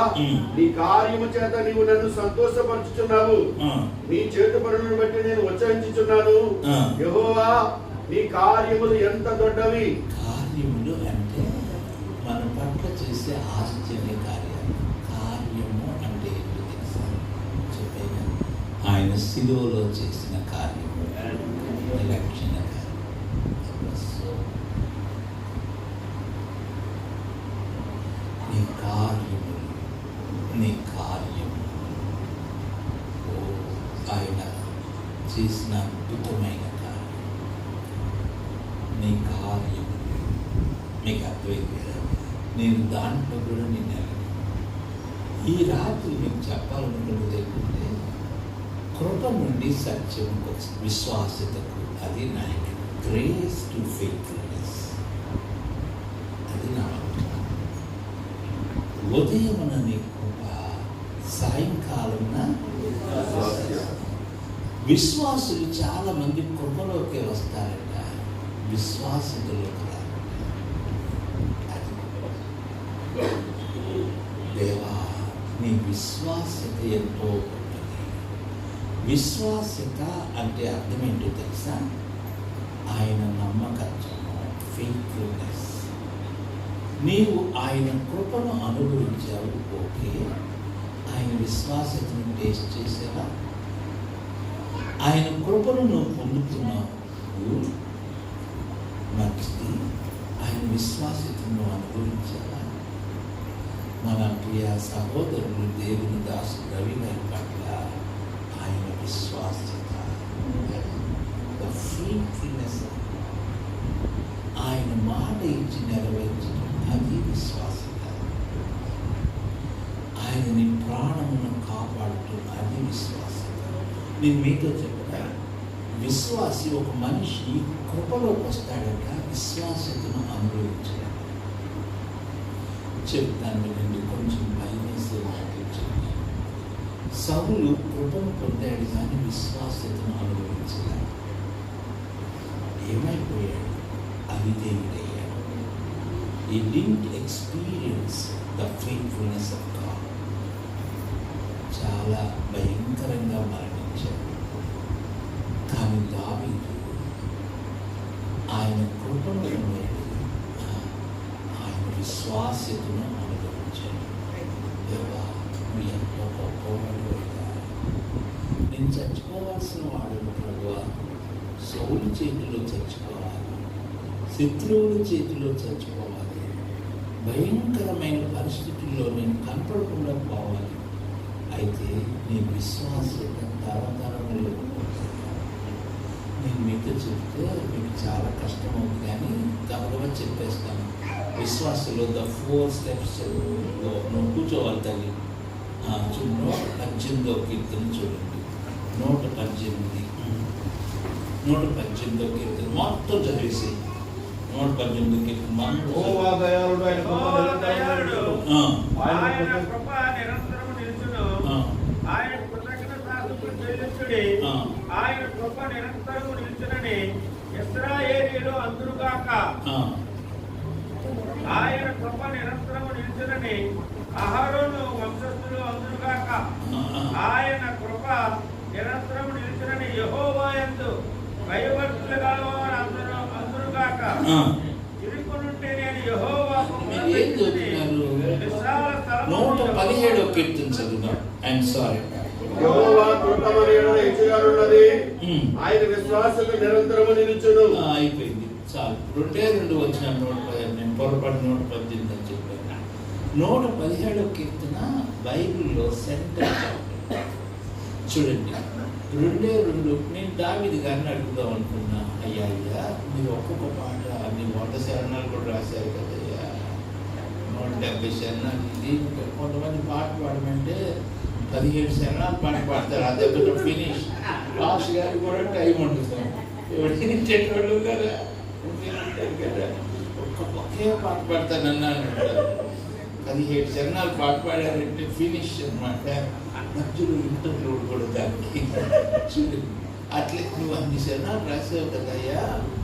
నీ కార్యము చేత నీవు నన్ను సంతోషపరుచుచున్నావు. నీ చేతి పనులను బట్టి నేను ఉత్సహించుచున్నాను. యెహోవా నీ కార్యములు ఎంత దొడ్డవి. కార్యములు అంటే మన పట్ల చేసే ఆశ్చర్య కార్యాలు. కార్యము అంటే ఏంటో తెలుసా? చెప్పేగా ఆయన శిలువలో చేసిన కార్యము, రక్షణ కార్యం. నీ కార్యము, నీ కార్యము ఆయన చేసిన అద్భుతమైన కార్యం. నీ కార్యం మీకు అర్థమైంది కదా? నేను దాంట్లో కూడా నేను ఈ రాత్రి మీకు చెప్పాలనుకున్నది ఏంటంటే, కృప నుండి సత్యముకు, విశ్వాసతకు, అది నాయకుడు. గ్రేస్ టు ఫెయిత్ఫుల్నెస్, అది నా ఉదయమున నీ కృప, సాయంకాలమున విశ్వాసులు చాలా మంది కృపలోకి వస్తారట, విశ్వాసతలోకి రారు. దేవా నీ విశ్వాసత ఎంతో గొప్పది. విశ్వాసత అంటే అర్థం ఏంటో తెలుసా? ఆయన నమ్మకత్వము, ఫెయిత్ఫుల్నెస్. నీవు ఆయన కృపను అనుభవించావు, ఓకే. ఆయన విశ్వాసతను టేస్ట్ చేసావా? ఆయన కృపను నువ్వు పొందుతున్నావు, మంచిది. ఆయన విశ్వాసతను అనుభవించావా? మన ప్రియ సహోదరులు దేవుని దాసు రవి గారి పట్ల ఆయన విశ్వాసత, ఫెయిత్ఫుల్నెస్, ఆయన మాట ఇచ్చి నెరవేర్చడం, అది విశ్వాసత. ఆయనని ప్రాణమును కాపాడుతున్న, అది విశ్వాసత. నేను మీతో చెప్పగా, విశ్వాసి ఒక మనిషి కృపలోకి వస్తాడట, విశ్వాసతను అనుభవించడం. చెప్తాను వినండి, కొంచెం భయమేసే మాట్లాడుతుంది. సౌలు కృపను పొందాడు కానీ విశ్వాసతను అనుభవించలేదు. ఏమైపోయాడు? అవిధేయుడయ్యాడు. He didn't experience the faithfulness of God. చాలా భయంకరంగా మరణించాడు. కానీ దావీదు ఆయన కృపను పొందాడు, ఆయన విశ్వాసతను అనుభవించాడు. దేవా నువ్వు ఎంతో గొప్పవాడు అయ్యా. నేను చచ్చిపోవాల్సిన వాడు ప్రభువా, సౌలు చేతిలో చచ్చిపోవాలి, శత్రువుల చేతిలో చచ్చిపోవాలి, భయంకరమైన పరిస్థితుల్లో నేను కనపడకుండా పోవాలి. అయితే నీ విశ్వాసత తరతరములు. నేను మీతో చెప్తే మీకు చాలా కష్టం అవుతుంది కానీ గబగబా చెప్పేస్తాను. విశ్వాసంలో ద 4 steps నువ్వు కూర్చోవాలి తల్లి. చూడు, 18వ కీర్తన చూడండి. 118 కీర్తన మొత్తం చదివేసి 118 కీర్తన ఆయన కృతజ్ఞతాస్తుతులు చెల్లించుడి. ఆయన కృప నిరంతరము నిలిచునని ఇశ్రాయేలీయులు అందురుగాక. ఆయన కృప నిరంతరము నిలిచునని అహరోను వంశస్థులు అందురుగాక. ఆయన కృప నిరంతరము నిలిచునని యెహోవా యందు భయభక్తులు గలవారు అందురుగాక. ఇరుకు నుండి నేను యెహోవాకు విశాల స్థలము 117వ కీర్తన చదువుదాం. I'm sorry. యెహోవా కృప మరియు హెచ్చుగా ఉన్నది, ఆయన విశ్వాసత నిరంతరము నిలుచును. అయిపోయింది, చాలు. 2 వచ్చిన 115. నేను పొరపాటు 118 అని చెప్పాను. 117వ కీర్తన బైబిల్లో సెంటర్ చాప్టర్. చూడండి, 2 నేను దావీదు గారిని అడుగుదాం అనుకున్నా. అయ్యా మీరు ఒక్కొక్క పాట మీ 100 శరణాలు కూడా రాశారు కదయ్యా, 170 శరణాలు. ఇది కొంతమంది పాట పాడమంటే 17 శరణాలు పాట పాడతారు, అదే ఫినిష్. లాస్ట్ గారికి కూడా టైం ఉంటుంది, ఎవరు కదా ఒకే పాట పాడతానన్నాను. 17 శరణాలు పాట పాడారంటే ఫినిష్ అనమాట. మధ్యలో ఇంటర్వ్యూలు కూడా దానికి. అట్లే నువ్వు అన్ని శరణాలు రాసావు కదయ్యా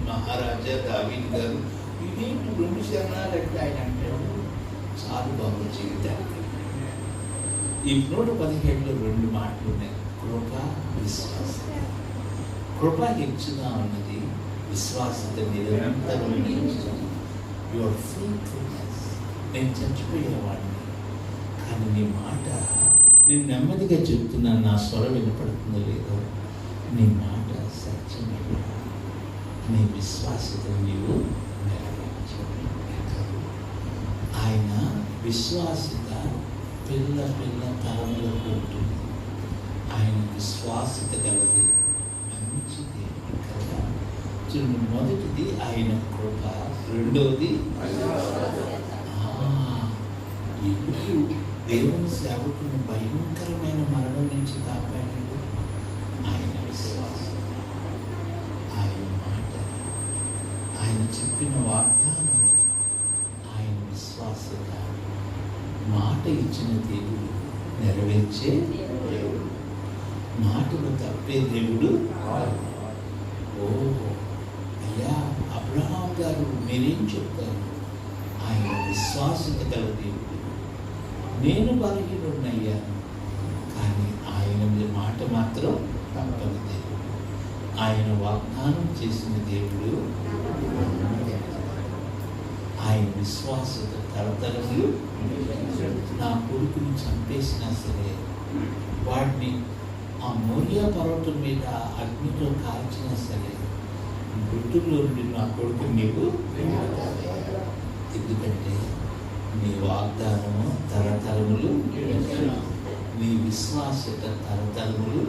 మహారాజా దావీదు గారు, ఇదేంటి 2 శరణాలు అంటే ఆయన అంటాడు చాలు బాబు జీవితానికి. ఈ 117లో 2 మాటలు ఉన్నాయి, కృప విశ్వాసం. కృప హెచ్చుగా ఉన్నది, విశ్వాసత నిరంతరం యువర్ ఫెయిత్ఫుల్నెస్. నేను చచ్చిపోయేవాడిని, కానీ నీ మాట నేను నెమ్మదిగా చెప్తున్నాను, నా స్వరం వినపడుతుందో లేదో, నీ మాట సత్యమయ్యా, నీ విశ్వాసత నీవు నెరవేర్చు. ఆయన విశ్వాసత పిల్ల తరములకు ఉంటుంది. ఆయన విశ్వాసత గలది మంచిది కదా. చూడండి, మొదటిది ఆయన కృప, రెండవది ఎందుకు దేవుని సేవకుని భయంకరమైన మరణం నుంచి కాపాడాడు. ఆయన విశ్వాసం, ఆయన మాట, ఆయన చెప్పిన వాగ్దానం, ఆయన విశ్వాసత. మాట ఇచ్చిన దేవుడు నెరవేర్చే దేవుడు, మాటలు తప్పే దేవుడు. ఓ అయ్యా అబ్రహాం గారు మీరేం చెప్తారు? ఆయన విశ్వాసత గల దేవుడు. నేను బలహీనుడయ్యాను, కానీ ఆయన మాట మాత్రం తప్పని దేవుడు. ఆయన వాగ్దానం చేసిన దేవుడు. ఆయన విశ్వాసత తరతరములు. నా కొడుకుని చంపేసినా సరే, వాడిని ఆ మోరియా పర్వతం మీద అగ్నితో కాల్చినా సరే, మృతుల్లో నుండి నా కొడుకు నీవు, ఎందుకంటే నీ వాగ్దానము తరతరములు, నీ విశ్వాసత తరతరములు.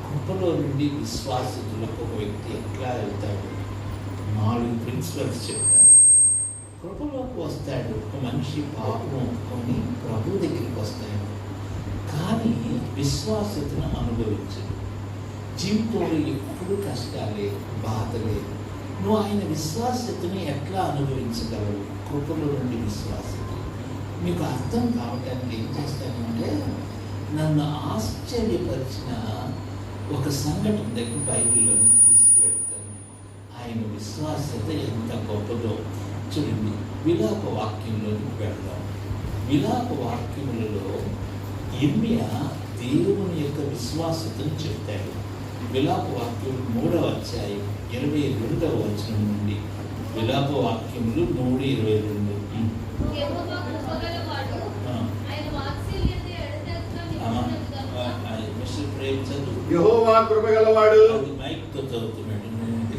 కృపలో నుండి విశ్వాసతులకు ఒక వ్యక్తి ఎట్లా వెళ్తాడు? 4 ప్రిన్సిపల్స్ చెప్తాను. కృపలోకి వస్తాడు ఒక మనిషి, పాపం ఒప్పుకొని ప్రభు దగ్గరికి వస్తాడు, కానీ విశ్వాసతను అనుభవించడు. జీవితంలో ఎప్పుడు కష్టాలే, బాధలే. నువ్వు ఆయన విశ్వాసతని ఎట్లా అనుభవించగలవు? కృపలో నుండి విశ్వాసత. మీకు అర్థం కావటానికి ఏం చేస్తానంటే, నన్ను ఆశ్చర్యపరిచిన ఒక సంఘటన దగ్గర బైబిల్లో తీసుకువెళ్తాను. ఆయన విశ్వాసత ఎంత గొప్పదో చూడండి. విలాప వాక్యంలోకి వెళ్దాం. విలాప వాక్యములలో ఇర్మియా దేవుని యొక్క విశ్వాసతను చెప్తాడు. విలాప వాక్యం 3వ అధ్యాయం 22వ వచనం నుండి. విలాప వాక్యములు 3:22. మిస్టర్ ప్రేమ్ చదువు. యెహోవా కృపగలవాడు, మైక్తో చదువుతున్నాడు.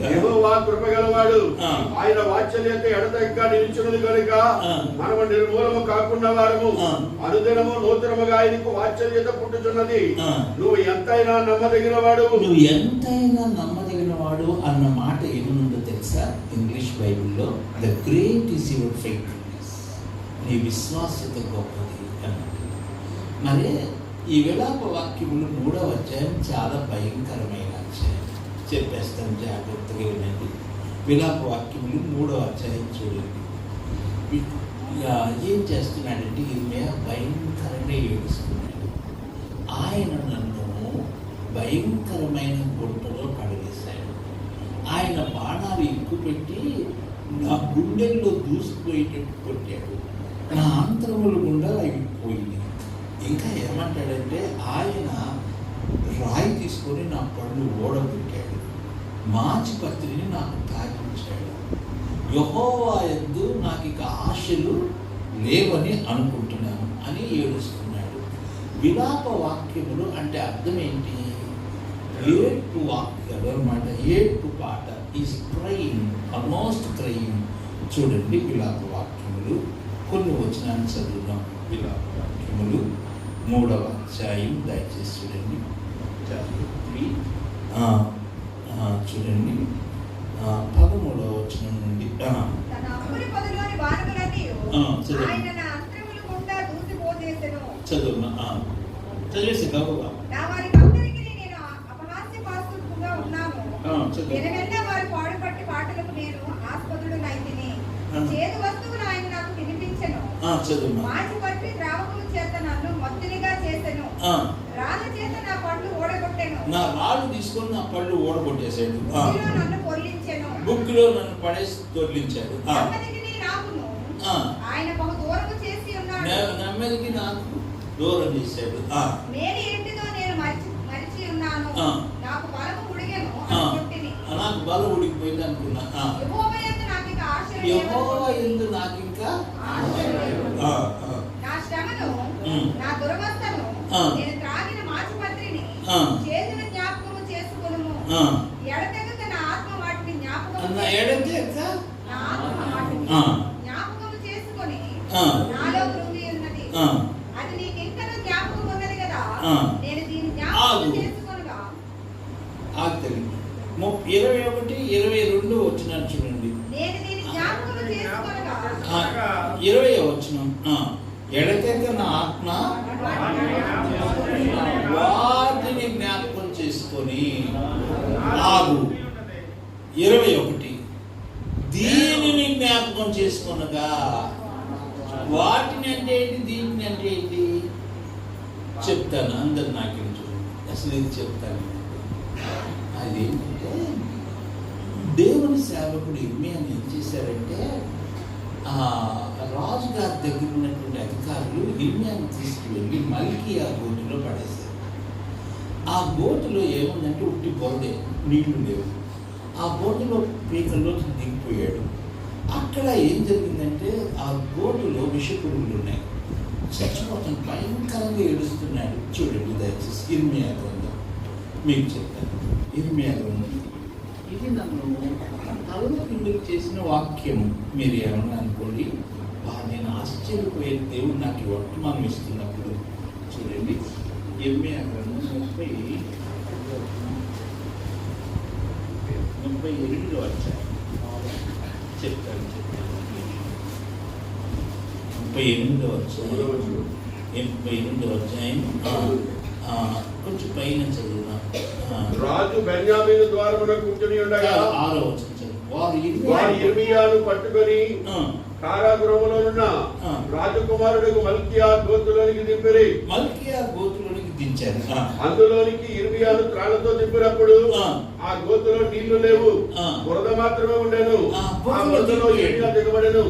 యెహోవా కృపగలవాడు, ఆయన వాత్సల్యత ఎడతెగక నిలిచినది కనుక మనము నిర్మూలము కాకుండా వారము. అనుదినము నూతనముగా ఆయనకు వాత్సల్యత పుట్టుచున్నది. నువ్వు ఎంతైనా నమ్మదగిన వాడు. నువ్వు ఎంతైనా నమ్మదగిన వాడు అన్న మాట ఏముందో తెలుసా? ఇంగ్లీష్ బైబిల్లో the great is your faithfulness. నీ విశ్వాసత గొప్పది అన్నది. మరి ఈ విలాప వాక్యములు 3వ అధ్యాయం చాలా భయంకరమైన అధ్యాయం. చెప్పేస్తాను, జాగ్రత్తగా వినండి. విలాప వాక్యములు 3వ అధ్యాయం చూడండి. ఏం చేస్తున్నాడంటే ఇర్మియా భయంకరంగా ఏడుస్తున్నాడు. ఆయన నన్ను భయంకరమైన గుంటలో పడవేశాడు. ఆయన బాణాలు ఎక్కుపెట్టి నా గుండెల్లో దూసుకుపోయేటట్టు కొట్టాడు. నా అంతరముల గుండా అవి పోయింది. ఇంకా ఏమంటాడంటే ఆయన రాయి తీసుకొని నా పళ్ళు ఓడబెట్టాడు, మాచిపత్రిని నాకు తాగించాడు. యెహోవా యందు నాకు ఇక ఆశలు లేవని అనుకుంటున్నాను అని ఏడుస్తున్నాడు. విలాప వాక్యములు అంటే అర్థం ఏంటి? ఏడ్పు వాక్యాలు అన్నమాట. ఏడ్పు పాట. Is crying, almost crying. చూడండి విలాప వాక్యములు కొన్ని వచనాన్ని చదువుదాం. విలాప వాక్యములు 3వ అధ్యాయం దయచేసి చూడండి. చూడండి 13వ వచనం నుండి చదువు చదివేసి గబగబా నా రాళ్ళు తీసుకొని నా పళ్ళు ఓడగొట్టేశాడు. బుక్కిలో నన్ను పడేసి దొర్లించాడు. నెమ్మదికి నాకు దూరం చేశాడు. నాకు బలం ఉడికిపోయింది అనుకున్నా. యెహోవా యందు నాకు ఇంకా ఆగుతుంది. 21, 22 వచ్చినారు చూడండి. 20వ వచనం ఎడతెగక నా ఆత్మ వాటిని జ్ఞాపకం చేసుకొని ఆగు. 21 దీనిని జ్ఞాపకం చేసుకొనగా. వాటిని అంటే ఏంటి, దీనిని అంటే ఏంటి చెప్తాను. అందరు నాకు చూడండి, అసలు ఇది చెప్తాను. అదేంటంటే దేవుని సేవకుడు ఇర్మియాని ఏం చేశారంటే రాజుగారి దగ్గర ఉన్నటువంటి అధికారులు ఇర్మియాని తీసుకువెళ్ళి మల్కియా గోతులో పడేశారు. ఆ గోతులో ఏముందంటే ఉట్టి బొరదే, నీళ్లు లేవు. ఆ గోతులో పీకల్లోకి దిగిపోయాడు. అక్కడ ఏం జరిగిందంటే ఆ గోతులో విషపురుగులు ఉన్నాయి. చచ్చిపోతాను భయంకరంగా ఏడుస్తున్నాడు. చూడండి దయచేసి ఇర్మియా గ్రంథం మీకు చెప్తాను. ఇర్మియా గ్రంథం ఇది నన్ను తలలో కిందకి చేసిన వాక్యం. మీరు ఏమన్నా అనుకోండి, నేను ఆశ్చర్యపోయే దేవుడు నాకు ఈ వర్తమానం ఇస్తున్నప్పుడు. చూడండి ఇర్మియా గ్రంథం 38వ అధ్యాయం చెప్తాను. 38వ అధ్యాయం కొంచెం పైన చదువునా. రాజు బెన్యామీను ద్వారమున కూర్చుని ఉండగా 6వ వచనం వారు ఇర్మియాను పట్టుకొని కారాగృహములోనున్న రాజకుమారుడు మల్కియా గోతులోనికి దింపిరి. మల్కియా గోతులోనికి దించారు. అందులోనికి ఇర్మియాను త్రాళ్లతో దింపినప్పుడు ఆ గోతులో నీళ్లు లేవు, బురద మాత్రమే ఉండేను. ఆ బురదలో ఇర్మియా దిగబడెను.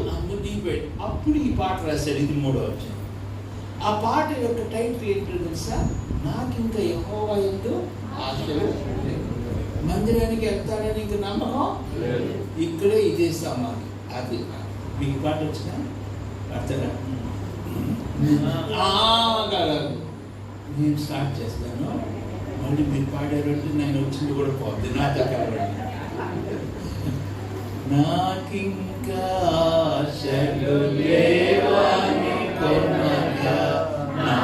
అప్పుడు ఈ పాట రాశాడు. ఇది 3వ అధ్యాయం. ఆ పాట యొక్క టైటిల్ ఏంటో తెలుసా? నాకింకా యెహోవా యందు ఆశ లేదు. మందిరానికి వెళ్తాడని ఇంక నమ్మకం ఇక్కడే ఇదే సమాధి. అది మీకు పాట వచ్చిన అర్థనా? నేను స్టార్ట్ చేస్తాను, మళ్ళీ మీరు పాడారంటే నేను వచ్చింది కూడా పోద్ది. నా దగ్గర నాకింకా ఆశలు లేవని కొనగా నా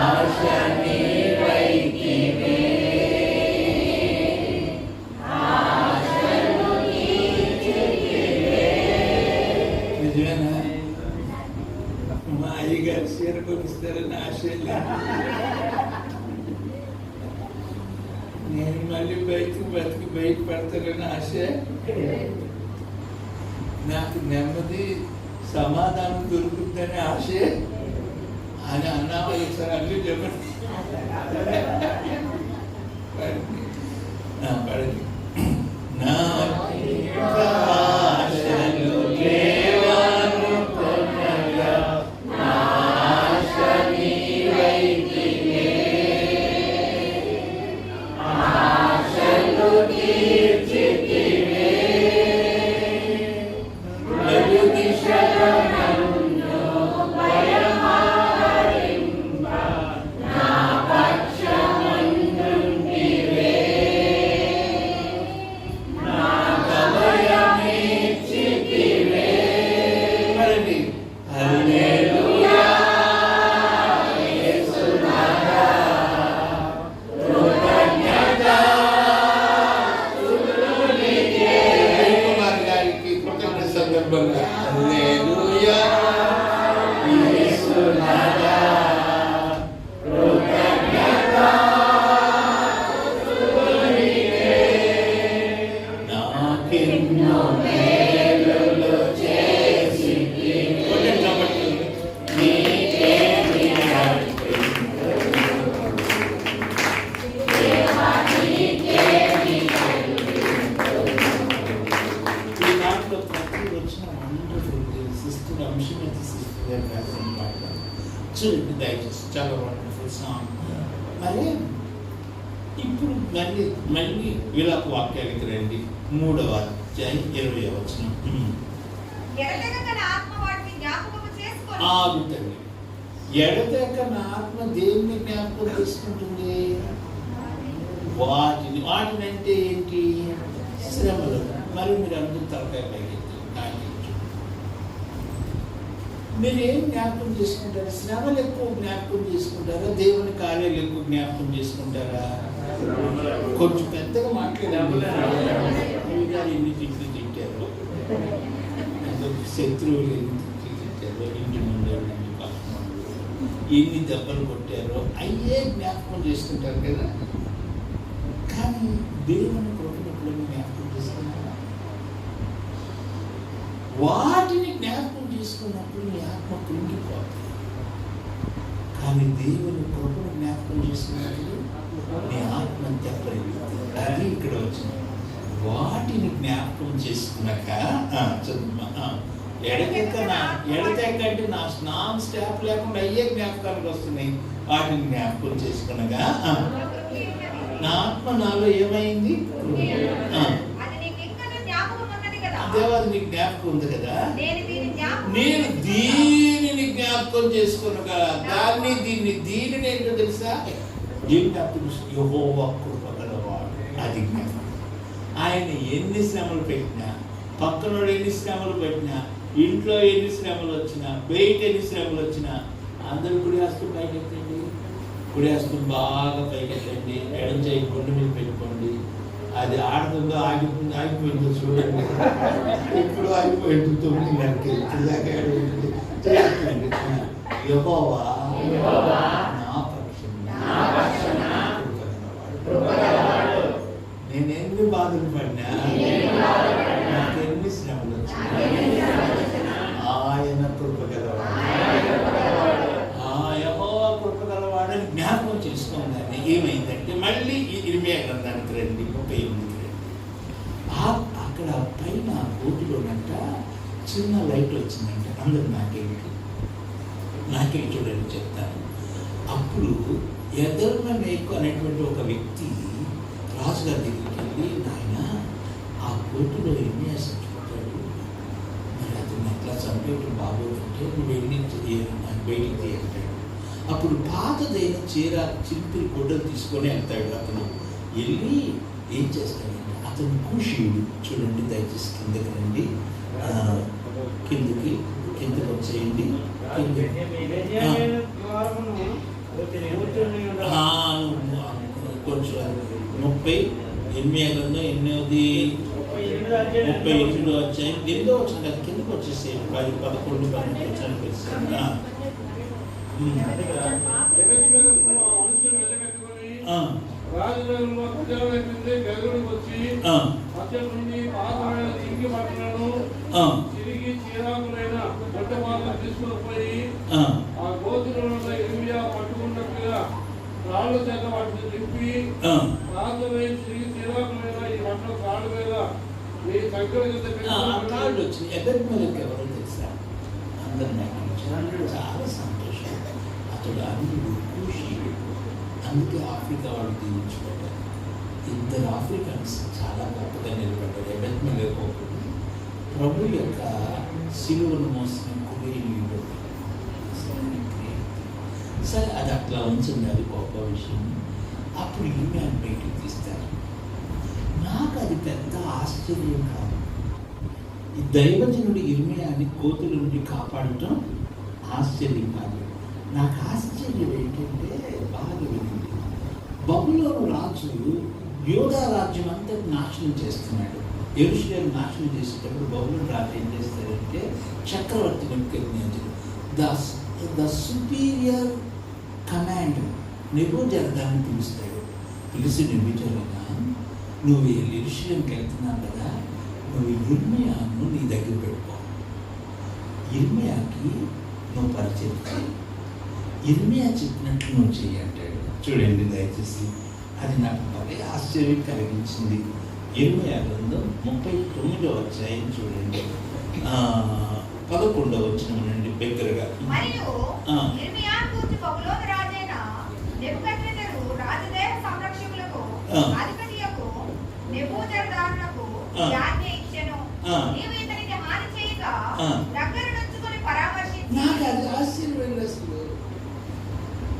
ఆశ నీవైతివే. నిజమేనా? మా అయ్యగారు చీర కొనిస్తారని ఆశ. నేను మళ్ళీ బతికి బయటపడతానని ఆశ. నాకు నెమ్మది సమాధానం దొరుకుతుందని ఆశ అని అన్నావా? ఈసారి అన్నీ చెప్పండి. పడండి. నా చూడండి దయచేసి, చాలా వండర్ఫుల్ సాంగ్. మరి ఇప్పుడు మళ్ళీ విలాప వాక్యానికి రండి. 3వ అధ్యాయం 20వ వచనం. ఆగుతండి. ఎడతెగక నా ఆత్మ దేన్ని జ్ఞాపకం చేసుకుంటుంది? వాటిని అంటే ఏంటి? శ్రమలు. మరి మీరు అందరూ తలకాయ పైకెత్తి మీరు ఏం జ్ఞాపకం చేసుకుంటారా? శ్రమలు ఎక్కువ జ్ఞాపకం చేసుకుంటారా? దేవుని కార్యాలు ఎక్కువ జ్ఞాపకం చేసుకుంటారా? కొంచెం పెద్దగా మాట్లాడారు. ఎన్ని తిట్లు తిట్టారు, శత్రువులు ఎన్ని తిట్లు తిట్టారో, ఇంటి ముందు ఎన్ని దెబ్బలు కొట్టారో అయ్యే జ్ఞాపకం చేసుకుంటారు కదా. కానీ దేవుని కృపను జ్ఞాపకం చేసుకున్నారా? వాటిని జ్ఞాపకం చేసుకున్నప్పుడు నీ ఆత్మ కృంగిపోతుంది. కానీ దేవుని కృపను జ్ఞాపకం చేసుకున్నప్పుడు నీ ఆత్మ తెప్పరిల్లుతుంది. అది ఇక్కడ వచ్చింది. వాటిని జ్ఞాపకం చేసుకున్నాక ఎడతెక్కంటే నాన్ స్టాప్ లేకుండా అయ్యే జ్ఞాపకాలకు వస్తున్నాయి. వాటిని జ్ఞాపకం చేసుకునగా నా ఆత్మ నాలో ఏమైంది? దేవాది నీకు జ్ఞాపకం ఉంది కదా. నేను దీనిని జ్ఞాపకం చేసుకునగా దీనిని ఏంటో తెలుసా? ఏంటప్పుడు యెహోవా కృప గలవాడు. అది జ్ఞాపకం. ఆయన ఎన్ని శ్రమలు పెట్టినా, పక్కనోడు ఎన్ని శ్రమలు పెట్టినా, ఇంట్లో ఎన్ని శ్రమలు వచ్చినా, బయట ఎన్ని శ్రమలు వచ్చినా అందరూ కుడి హస్తం పైకెత్తండి, కుడి హస్తం బాగా పైకెత్తండి, ఎడం చేయి గుండె మీద పెట్టుకోండి. అది ఆడుతుందో ఆగిపోయిందో చూడండి. ఎప్పుడు ఆగిపోయింది 9:30 ఇప్పుడు దాకా ఏడుంటుంది. యెహోవా నా పక్షాన నేను ఎన్ని బాధలు పడినా, నాకు ఎన్ని శ్రమలు వచ్చినా ఆయన కృప గలవాడు. యెహోవా కృప గలవాడని జ్ఞాపకం చేసుకోండి. ఏమైందంటే మళ్ళీ ఇర్మియా గ్రంథానికి రండి, 38కి రండి. అక్కడ పైన కోటిలోనంట చిన్న లైట్ వచ్చిందంట. అందరు నాకే చూడండి చెప్తాను. అప్పుడు ఎదర్మనేకు అనేటువంటి ఒక వ్యక్తి రాజుగారి దగ్గరికి వెళ్ళి, నాయన ఆ కోర్టులో ఇర్మియా చచ్చిపోతాడు, మరి అతను ఎట్లా చంపేయటం బాగోదంటే నువ్వు వెళ్ళి బయటికి తీయంటాడు. అప్పుడు పాతదైన చీర చింపిరి గుడ్డలు తీసుకొని వెళ్తాడు. అతను వెళ్ళి ఏం చేస్తాడంటే, అతను కూషీయుడు. చూడండి దయచేసి కిందకి రండి, కిందకి వచ్చేయండి. కొంచెం 38 వచ్చాయి. 8 వచ్చింది కదా, కిందకి వచ్చేసి 10, 11, 12 వచ్చాను. రాజులలో ప్రజలైతే గదులకు వచ్చి అచ్చటి నుండి పాతమైన చింగి బట్టలను తిరిగి చీరాకులైన గొడ్డ పాత్ర తీసుకుని పోయి ఆ గోతులలో ఇర్మియా పట్టుకున్నట్టుగా రాళ్ళ చేత వాటిని నింపి పాతలై తిరిగి చీరాకులైన ఈ బట్టలు కాళ్ళ మీద మీ దగ్గర వచ్చింది. ఎదర్మనేకు ఎవరో తెలుసా? అందరూ చాలా సంతోషం. అతడు అన్యుడు, కూషీయుడు. అందుకే ఆఫ్రికా వాళ్ళు దీవించుకుంటారు. 2 ఆఫ్రికన్స్ చాలా గొప్పగా నిలబడ్డారు. ఎబెద్మెలెకు ప్రభు యొక్క సిలువను మోసిన కుబేరీయుడు. సరే, అది అట్లా ఉంచింది, అది గొప్ప విషయం. అప్పుడు ఇర్మియాను బయటికి తీస్తారు. నాకు అది పెద్ద ఆశ్చర్యం కాదు. ఈ దైవజనుడు ఇర్మియాని కోతుల నుండి కాపాడటం ఆశ్చర్యం కాదు. నాకు ఆశ్చర్యం ఏంటంటే, బాగా వినండి, బబులోను రాజు యూదా రాజ్యం అంతా నాశనం చేస్తున్నాడు. యెరూషలేము నాశనం చేసేటప్పుడు బబులోను రాజు ఏం చేస్తారంటే, చక్రవర్తి నెబుకద్నెజరు ద సుపీరియర్ కమాండర్ నెబూజరదాన్ని పిలుస్తాడు. పిలిచి, నెబూజరదా, నువ్వు యెరూషలేముకి వెళ్తున్నావు కదా, నువ్వు ఇర్మియాను నీ దగ్గర పెట్టుకో, ఇర్మియాకి నువ్వు పరిచయం చేయి, ఇర్మియా చెప్పినట్లు నువ్వు చెయ్యి అంటాడు. చూడండి దయచేసి, అది నాకు భలే ఆశ్చర్యం కలిగించింది. ఇర్మియా గ్రంథం 39వ అధ్యాయం చూడండి. 11వ వచనం నుండి దగ్గరగా. మరియు ఆ. యిర్మీయాను గూర్చి బబులోను రాజైన నెబుకద్నెజరు రాజదేవ సంరక్షకులకు ఆ. అధిపతియకు నెబూజరదానులకు ఆ. ఆజ్ఞ ఇచ్చెను. ఆ. నీవు ఇతనికి హాని చేయగా ఆ. దగ్గర నుంచుకొని పరామర్శించి నాకు అది ఆశ్చర్యమైంది అసలు.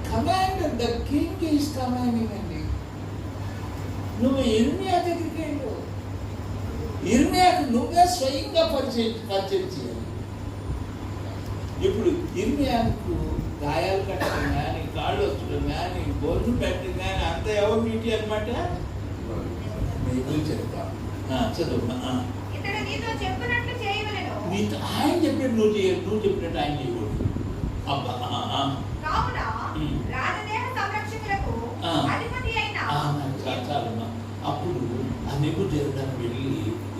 Commander, the king is commanding అండి. నువ్వు ఇర్మియా దగ్గరికి వెళ్ళు. ఇర్మియాకు నువ్వే స్వయంగా పరిచయం చేయాలి. ఇప్పుడు ఇర్మియాకు గాయాలు కట్టడం కానీ, కాళ్ళు వచ్చడం కానీ, బొల్లు పెట్టడం కానీ అంతా ఎవరు డ్యూటీ అనమాట? నీకు చెప్తా. చదువు. ఇతడు నీతో చెప్పినట్లు చేయవలెను. నీతో ఆయన చెప్పినట్టు నువ్వు చేయాలి, నువ్వు చెప్పినట్టు ఆయన చేయకూడదు. అబ్బా. కావున ఉమ్. రాజదేవ సంరక్షకులకు ఆ. అధిపతి అయిన చాలమ్మా. అప్పుడు ఆ నెబూజరదాను వెళ్ళి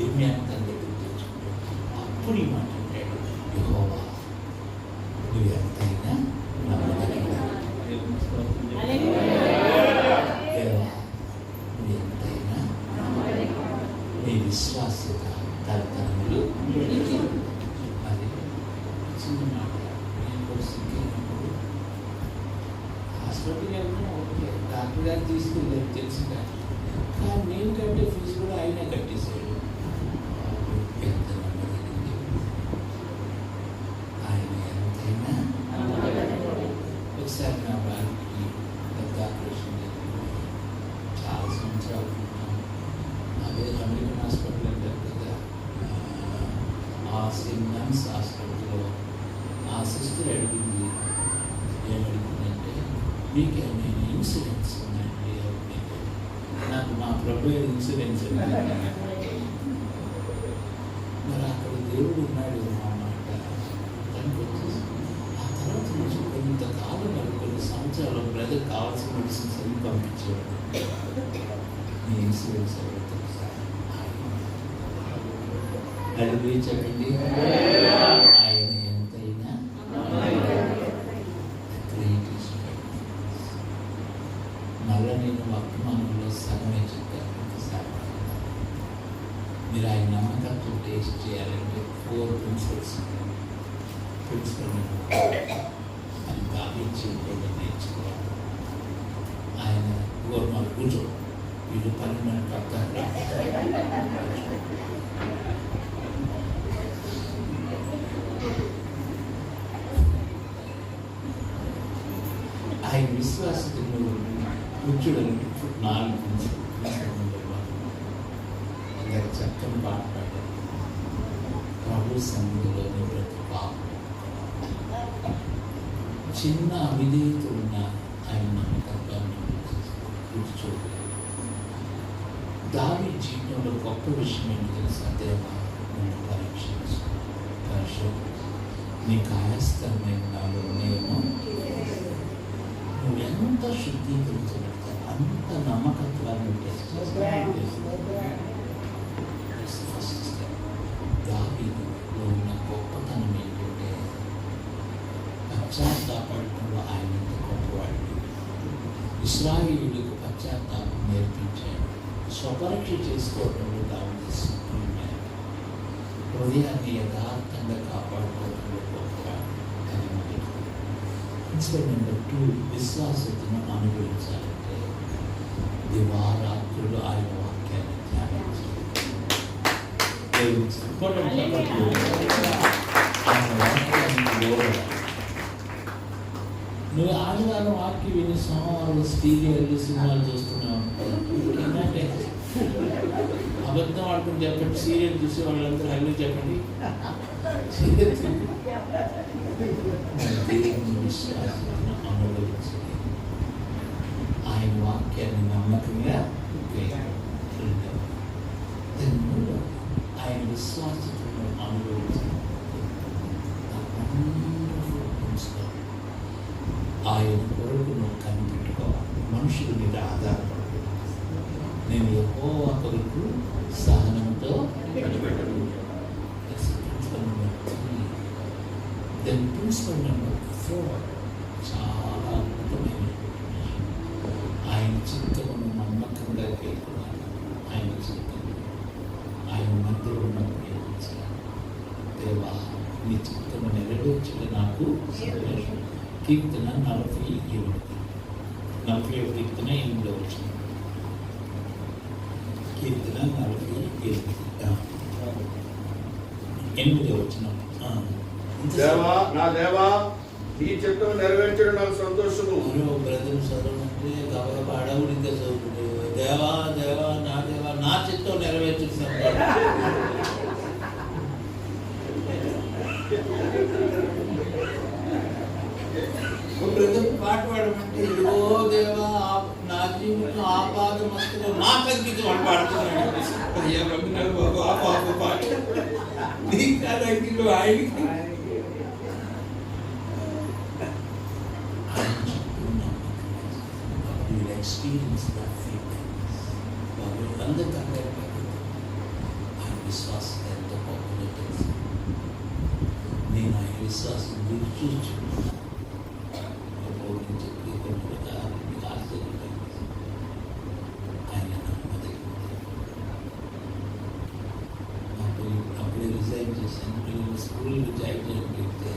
ఇర్మీయాను తన దగ్గరికి తెచ్చుకుంటాడు. అప్పుడు ఈ మాట అంటాడు, యెహోవా నువ్వు ఎంతైనా నమ్మదగినవాడు. దేవా, నువ్వు ఎంతైనా నీ విశ్వాసత తరతరములు అది చిన్న మాట. నేను పరిస్థితిప్పుడు హాస్పిటల్కి వెళ్తున్నా, ఓకే డాక్టర్ గారు తీసుకెళ్ళారు తెలిసిందా, కానీ నేను కట్టే ఫీజు కూడా ఆయనే కట్టేశాడు. ఎంత నమ్మదగింది ఆయన, ఎంతైనా. ఒకసారి నా బాలికి పెద్ద ఆపరేషన్ జరిగింది. చాలా సంవత్సరాలు ఉన్నాను. అదే అమెరికన్ హాస్పిటల్ అంటారు కదా, ఆ సిమ్స్ హాస్పిటల్లో ఆ సిస్టర్ అడిగింది, ఏమడిగిందంటే మీకు నేను ఇన్సూరెన్స్ ఉందండి. నాకు మా ప్రభు ఇన్సూరెన్స్ మరి అక్కడ దేవుడు ఉన్నాడు అన్నమాట. దానికి వచ్చేసి ఆ తర్వాత నుంచి కొంతకాలం మరి కొన్ని సంవత్సరాలు బ్రదర్ కావాల్సిన మెడిసిన్స్ అన్ని పంపించేవాడు. మీ ఇన్సూరెన్స్ ఎవరు తెలుసా? అది చెప్పండి. ఆయన ఎంతైనా మళ్ళీ నేను వర్తమానంలో సగమే చెప్పాను. మీరు ఆయన నమ్మకంతో టేస్ట్ చేయాలంటే 4 ప్రిన్సిపల్స్ అది భావించి నేర్చుకోవాలి. ఆయన గోర్మాలు కూర్చో, వీళ్ళు 12 మంది పడతారు. ఆయన విశ్వాసంలో కూర్చోడానికి 4 చక్కని పాట పాడారు. ప్రభు సన్నిధిలోని ప్రతి పాపం చిన్న అవిధేయత ఉన్న ఆయన నమ్మకంగా కూర్చోలేదు. దాని జీవితంలో గొప్ప విషయం ఏంటి తెలుసా? దేవా నన్ను పరీక్షించు, నీ కాయస్థమైన నాలో నేను నువ్వు ఎంత శుద్ధీకరించబడతావు, అంత నమ్మకత్వాన్ని టెస్ట్ దావీదులో ఉన్న గొప్పతనం ఏంటంటే పశ్చాత్తాపడటంలో ఆయన ఎంత గొప్పవాడు. ఇశ్రాయేలుకు పశ్చాత్తాపం నేర్పించాడు. స్వపరీక్ష చేసుకోవడంలో దావీదు సుప్రీమైన హృదయాన్ని యథార్థంగా కాపాడుకోవడంలో గొప్పవాడు. అది మొదటి. ప్రిన్సిపల్ నెంబర్ 2, విశ్వాసతను అనుభవించాలంటే దివారాత్రులు ఆయన వాక్యాన్ని ధ్యానించాలి. నువ్వు ఆదివారం వాక్యం విని సోమవారం సీరియల్ సినిమాలు చూస్తున్నావు ఏంటంటే అబద్ధం ఆడుకుని చెప్పండి. సీరియల్ చూసే వాళ్ళందరూ అన్నీ చెప్పండి. విశ్వాసాన్ని అనుభవించాలి. ఆయన వాక్యాన్ని నమ్మకంగా ఆయన విశ్వాసంలో అనుభవించాలి. ఆయన కొరకు నువ్వు కనిపెట్టుకోవాలి. మనుషుల మీద ఆధారపడదు. నేను యెహోవా కొరకు సహనంతో కనిపెట్టను. ప్రిన్సిపల్ నెంబర్ 4 చాలా అద్భుతమైన ఆయన చిత్తమును నమ్మకంగా కేൾకున్నాను. ఆయన చిత్తము ఆయన మధ్యలో ఉన్న ప్రేమించాలి. నీ చిత్తము నెరవేర్చుట నాకు సంతోషం. కీర్తన 47 కీర్తన 8 వచ్చింది. కీర్తన 48 వచ్చిన దేవా నా దేవా నీ చిత్తం నెరవేర్చడం నాకు సంతోషము. బ్రదర్ చదవమంటే గబగబా అడవుడిగా చదువుకుంటే దేవా దేవా నా చిత్తం నెరవేర్చుతున్నాను. బ్రదర్ పాట పాడమంటే ఓ దేవా నా జీవితం ఆపాద మస్తులో నా తగ్గించి వాడు పాడుతున్నాడు. బాబు ఆ పాప పాట నీకు తగ్గిలో ఆయనకి experience that faithfulness. అందరి కంగారు ఆయన విశ్వాసం ఎంత గొప్పదో తెలుసు. నేను ఆయన విశ్వాసం గురించి చూస్తున్నాను. చెప్పి మీకు ఆశ్చర్యం ఆయన అప్పుడే రిజైన్ చేశాను. నేను స్కూల్కి జాయిన్ చేయడం చెప్తే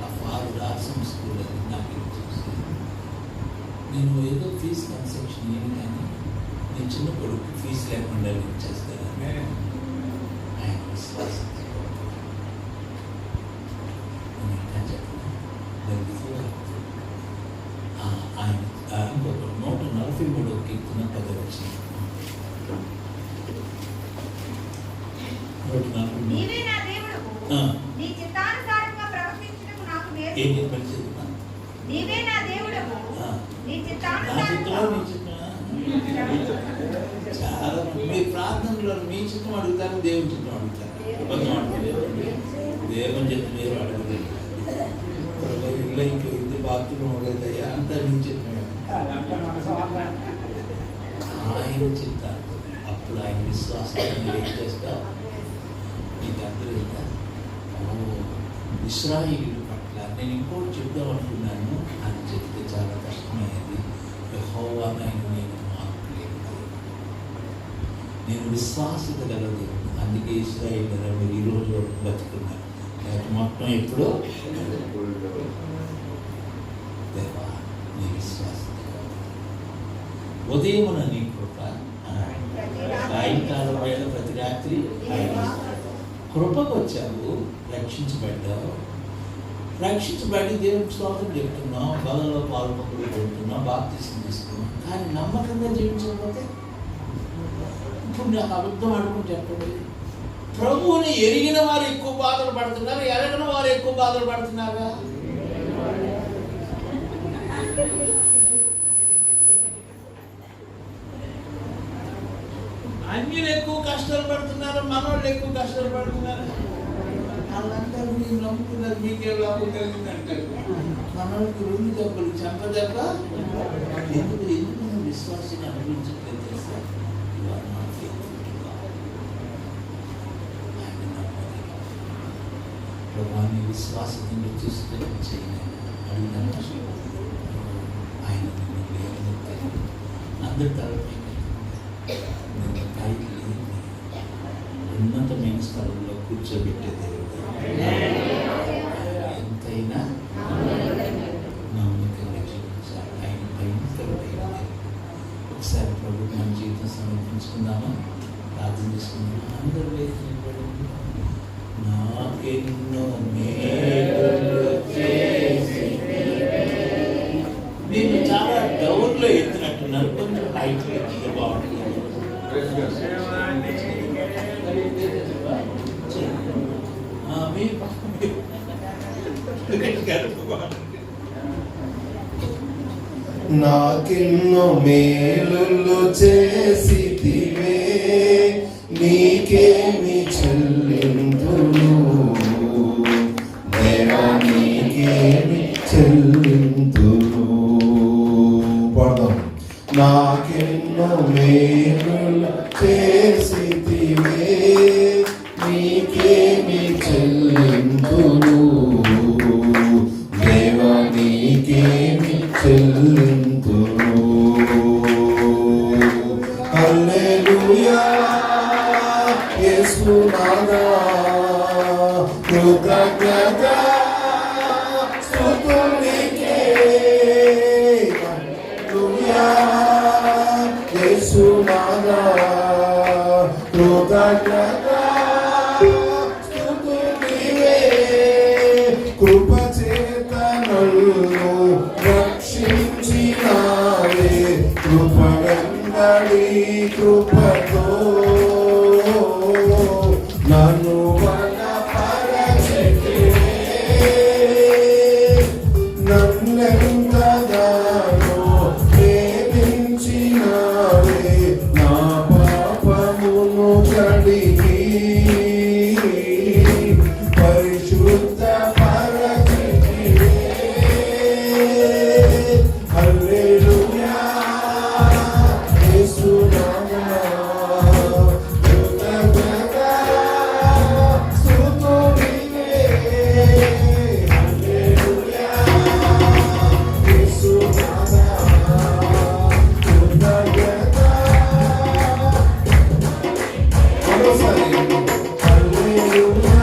ఆ ఫాదర్ ఆశ్రమ స్కూల్ అని నాకు చూసి నేను ఏదో ఫీజు కన్సెప్షన్ ఏమి కానీ నేను చిన్న కొడుకు ఫీజు లేకుండా ఇచ్చేస్తానని ఆయన విశ్వాసం ఇంకా చెప్పాను. ఆయన ఇంకొక 143 కీర్తన 10 వచ్చింది. నీవే నా దేవుడవు, నీ చిత్తానుసారంగా ప్రవర్తించుటకు నాకు నేర్పు. ఏంటి పరిస్థితి? నీవే నా దేవుడవు, నీ చాలా మీ ప్రార్థనలో మీ చిత్తం అడుగుతాను, దేవుని చిత్తం అడుగుతాను. దేవుని చిత్తం మీరు అడగలేదు. ఇల్లు ఇంట్లో ఇది బాత్రూమ్ ఉండేదయ్యా అంతా మీ చిత్తమే. ఆయన చిత్తాలు అప్పుడు ఆయన విశ్వాసాన్ని ఏం చేస్తా నీకు అర్థమైందా? ఇశ్రాయేలు పట్ల నేను ఇంకోటి చెప్దాం అనుకున్నాను అని చెప్తే చాలా కష్టమయ్యేది. యెహోవానైన నేను మార్పులేదు, నేను విశ్వాసత గలదు. అందుకే ఇశ్రాయేలు మీరు ఈ రోజు బతుకున్నారు. లేకపోతే మొత్తం ఎప్పుడో దేవా నీ విశ్వాసత ఉదయమున నీ కృప, సాయంకాలం వేళ ప్రతి రాత్రి కృపకు వచ్చావు, రక్షించబడ్డావు. రక్షించబడి దేవునికి స్తోత్రం చెప్తున్నాం, బలలో పాల్పొందులు పెడుతున్నాం, బాప్తిసం తీసుకున్నాం. కానీ నమ్మకంగా జీవించకపోతే ఇప్పుడు నాకు అబద్ధం అనుకుని చెప్పండి. ప్రభువుని ఎరిగిన వారు ఎక్కువ బాధలు పడుతున్నారు, ఎరగని వారు ఎక్కువ బాధలు పడుతున్నారా? అన్యులు ఎక్కువ కష్టాలు పడుతున్నారు, మనోళ్ళు ఎక్కువ కష్టాలు పడుతున్నారు. వాళ్ళంటారు మీరు నమ్ముతున్నారు, మీకే లాభం కలిగింది అంటారు. మనోళ్ళకి 2 దెబ్బలు, చెంప దెబ్బ. ఎందుకు విశ్వాసాన్ని అనుభవించట్లేదు తెలుసా? ప్రభాని విశ్వాసాన్ని చూస్తే చేయాలి అడిగిన ఆయన లేవనెత్తారు. అందరి తరపై పైకి ఉన్నతమైన స్థలంలో కూర్చోబెట్టే దేవుడు ఎంతైనా నమ్మకంగా జీవించాలి. ఆయన భయంకరమైన ఒకసారి ప్రభు మన జీవితం సమర్పించుకుందామా, ప్రార్థన చేసుకుందామా? అందరూ నాకెన్నో మేలులు చేసి నేను చాలా డౌన్లో ఎత్తినట్టున్నారు, కొంచెం హైట్లో ఎత్తితే బాగుంటుంది. నాకెన్నో మేలులు చేసితివే, నీకేమి చెల్లింతులు దేవా, నీకేమి చెల్లింతులు. పడదాం. నాకెన్నో మేలులు చేసితివే, నీకేమి చెల్లింతులు దేవా, నీకేమి చెల్లింతులు. హల్లెలూయా యేసునాథా, కృతజ్ఞ యేసునాథా కృతజ్ఞత స్తుతులు నీవే కృపచేత నన్ను రక్షించినావే కృపగంగడి కృపతో నన్ను బలపరచితివే నన్నెంతగానో ప్రేమించినావే నా పాపమును కడిగి పరిశుద్ధ పరచితివే హల్లెలూయా యేసునామా కృతజ్ఞత స్తుతులు నీవే హల్లెలూయా యేసునామా కృతజ్ఞత మరోసారి హల్లెలూయా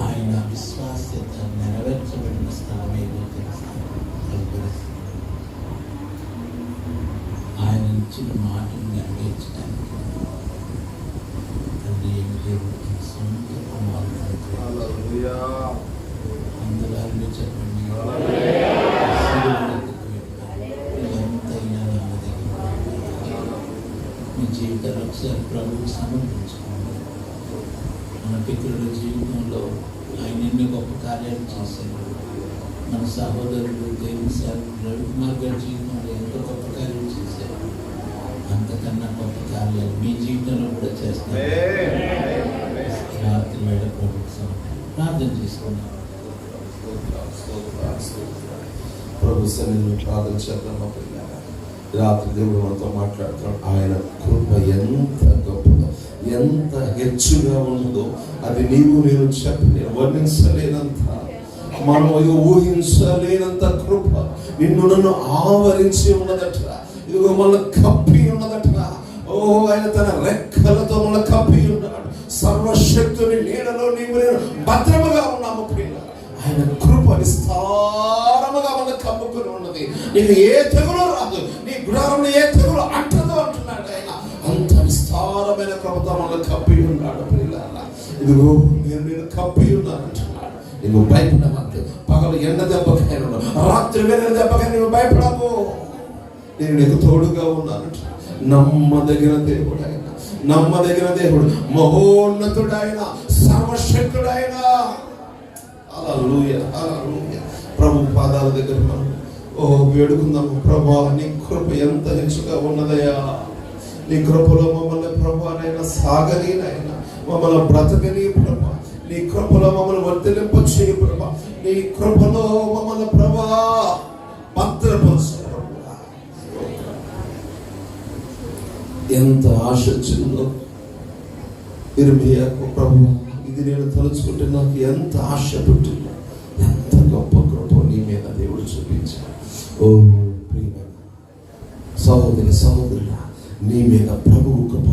ఆయన విశ్వాస్యత నెరవేర్చబడిన స్థలం ఏదో తెలుసు. ఆయన ఇచ్చిన మాటను నెరవేర్చడానికి తండ్రి ఏమి దేవుడికి సొంత కుమారుడు అందరూ చెప్పండి ఎంతైనా నా దగ్గర మీ జీవితాలు ఒకసారి ప్రభువు సమర్పించుకోండి. మన పితరుల జీవితంలో ఆయన ఎన్ని గొప్ప కార్యాలు చేశారు. మన సహోదరులు దేవుని సేవకులు రవికుమార్ గారి జీవితంలో ఎంతో గొప్ప కార్యాలు చేశారు. అంతకన్నా గొప్ప కార్యాలు మీ జీవితంలో కూడా చేస్తారు. రాత్రి వేళ ప్రభుత్వం ప్రార్థన చేసుకున్నాం. ప్రభు సన్నిధిలో ప్రార్థన చేద్దాం. రాత్రి దేవుడు మనతో మాట్లాడుతున్నాడు. ఆయన కృప ఎంత గొప్పదో, ఎంత హెచ్చుగా ఉన్నదో అది నీవు నేను చెప్పి వర్ణించలేనంత, మనం ఊహించలేనంత కృప నిన్ను నన్ను ఆవరించి ఉన్నదట. ఇదిగో మన కప్పి ఉన్నదట. ఓ ఆయన తన రెక్కలతో మన కప్పి ఉన్నాడు. సర్వశక్తుని నీడలో నీవు నేను భద్రముగా ఉన్నాము ప్రియుల. ఆయన కృప విస్తారముగా మన కమ్ముకుని ఉన్నది. నీకు ఏ తెగులు రాదు, నీ గుడారంలో ఏ తెగులు అంటదు అంటున్నాడు ఆయన. అంత విస్తారమైన కృపతో మనల్ని కప్పి ఉన్నాడు ప్రియుల. ఇదిగో నేను కప్పి ఉన్నాను అంటున్నాడు. నువ్వు భయపడవద్దు. పగలు ఎండ దెబ్బకైనా, రాత్రి వేళ దెబ్బకైనా నువ్వు భయపడవు. నేను నీకు తోడుగా ఉన్నాను. నమ్మదగిన దేవుడు ఆయన, నమ్మదగిన దేవుడు, మహోన్నతుడైన, సర్వశక్తుడైన. హల్లెలూయా, హల్లెలూయా. ప్రభు పాదాల దగ్గర మనం వేడుకుందాము. ప్రభా నీ కృప ఎంత హెచ్చుగా ఉన్నదయ్యా. నీ కృపలో మమ్మల్ని ప్రభానైనా సాగనీనైనా, మమ్మల్ని బ్రతకని ప్రభా. నీ కృపలో మమ్మల్ని వర్తిలింప చేయి ప్రభా. నీ కృపలో మమ్మల్ని ప్రభా భద్రపరచు. ఎంత ఆశ వచ్చిందో ఇర్మియాకు, ప్రభు ఇది నేను తలుచుకుంటే నాకు ఎంత ఆశ పుట్టిందో, ఎంత గొప్ప కృప నీ మీద దేవుడు చూపించాడు. ఓ ప్రియమైన సహోదరి సహోదరుల, నీ మీద ప్రభువు కృప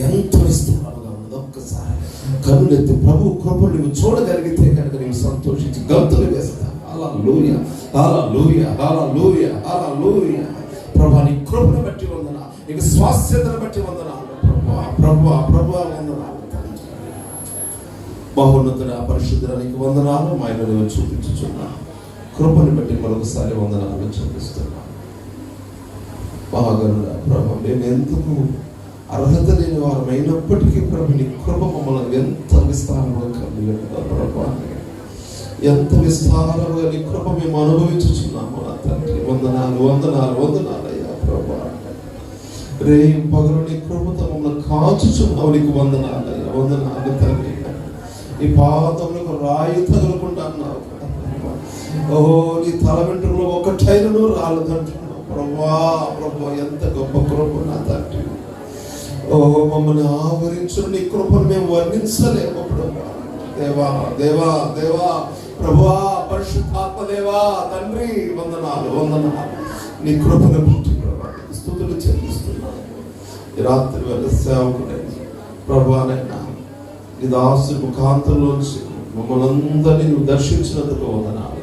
ఎంత విస్తారంగా ఉన్నది. ఒక్కసారి కనులెత్తి ప్రభు కృప నువ్వు చూడగలిగితే కనుక నీవు సంతోషించి గంతులు వేస్తా. హల్లెలూయా, హల్లెలూయా, హల్లెలూయా, హల్లెలూయా. ప్రభా నీ కృపను బట్టి వందనాలు, నీకు స్వాస్థ్యతను బట్టి వందనాలు ప్రభా, ప్రభా, ప్రభా వందనాలు. మహోన్నతుడ పరిశుద్ధుడా నీకు వందనాలు. మా ఇళ్ళలో చూపించుచున్నా కృపను బట్టి మరొకసారి వందనాలు చూపిస్తున్నా. మహాగరుడ ప్రభా, మేము ఎందుకు అర్హత లేని వారు అయినప్పటికీ ప్రభు నీ కృప మమ్మల్ని ఎంత విస్తారంగా కలిగి ప్రభా, ఎంత విస్తారంగా నీ కృప మేము అనుభవించుచున్నాము నా తండ్రి. వందనాలు, వందనాలు, వందనాలు అయ్యా ప్రభా. రే పగలు నీ కృపతో మమ్మల్ని కాచుచున్నావు. నీకు వందనాలు అయ్యా, వందనాలు తండ్రి. నీ పాదములకు రాయి తగలకుండా అన్నావు. ఓహో నీ తల వెంట్రుకలో ఒకటైనను రాలేదంటున్నావు ప్రభా. ప్రభా ఎంత గొప్ప కృప నా తండ్రి. ఓహో మమ్మల్ని ఆవరించు నీ కృపను మేము వర్ణించలేము ప్రభా. దేవా, దేవా, దేవా, ప్రభువా, పరిశుద్ధాత్మ దేవా తండ్రి వందనాలు, వందనాలు. నీ కృపను బట్టి ప్రభా స్తుతులు చెల్లిస్తున్నాను. ఈ రాత్రి వేళ సేవకుడే ప్రభానైనా నీ దాసు ముఖాంతంలోంచి మమ్మల్ని అందరినీ నువ్వు దర్శించినందుకు వందనాలు.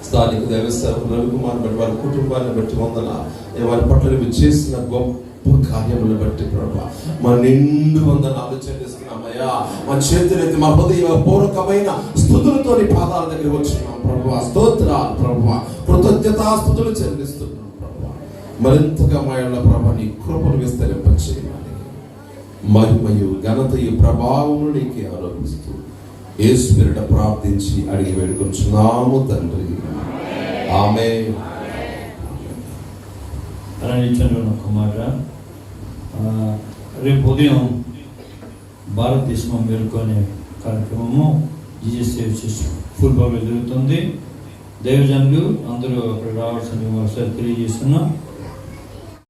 స్థానిక దైవ సేవకులు రవికుమార్ బట్టి, వారి కుటుంబాన్ని బట్టి వందనాలు. వారి పట్ల నువ్వు చేసిన గొప్ప కార్యములను బట్టి ప్రభా మన నిండు వందనాలు చెల్లిస్తున్నామయ్యా. మా చేతులైతే మా హృదయపూర్వకమైన స్తుతులతో నీ పాదాల దగ్గర వచ్చినాం ప్రభా. స్తోత్రాలు ప్రభా, కృతజ్ఞతాస్తుతులు చెల్లిస్తున్నాం ప్రభా. మరింతగా మా యొక్క ప్రభా నీ కృపను విస్తరింపచేయమని మహిమయు ఘనతయు ప్రభావమును నీకే ఆరోపిస్తూ యేసు పేరిట ప్రార్థించి అడిగి వేడుకొంచున్నాము తండ్రి. ఆమేన్. అలానే ఇచ్చాను ఒక మాట. రేపు ఉదయం భారతదేశం మేలుకొనే కార్యక్రమము జీజస్ ఫుట్బాల్ జరుగుతుంది. దైవజనులు అందరూ అక్కడ రావాల్సిన ఒకసారి తెలియజేస్తున్నాం.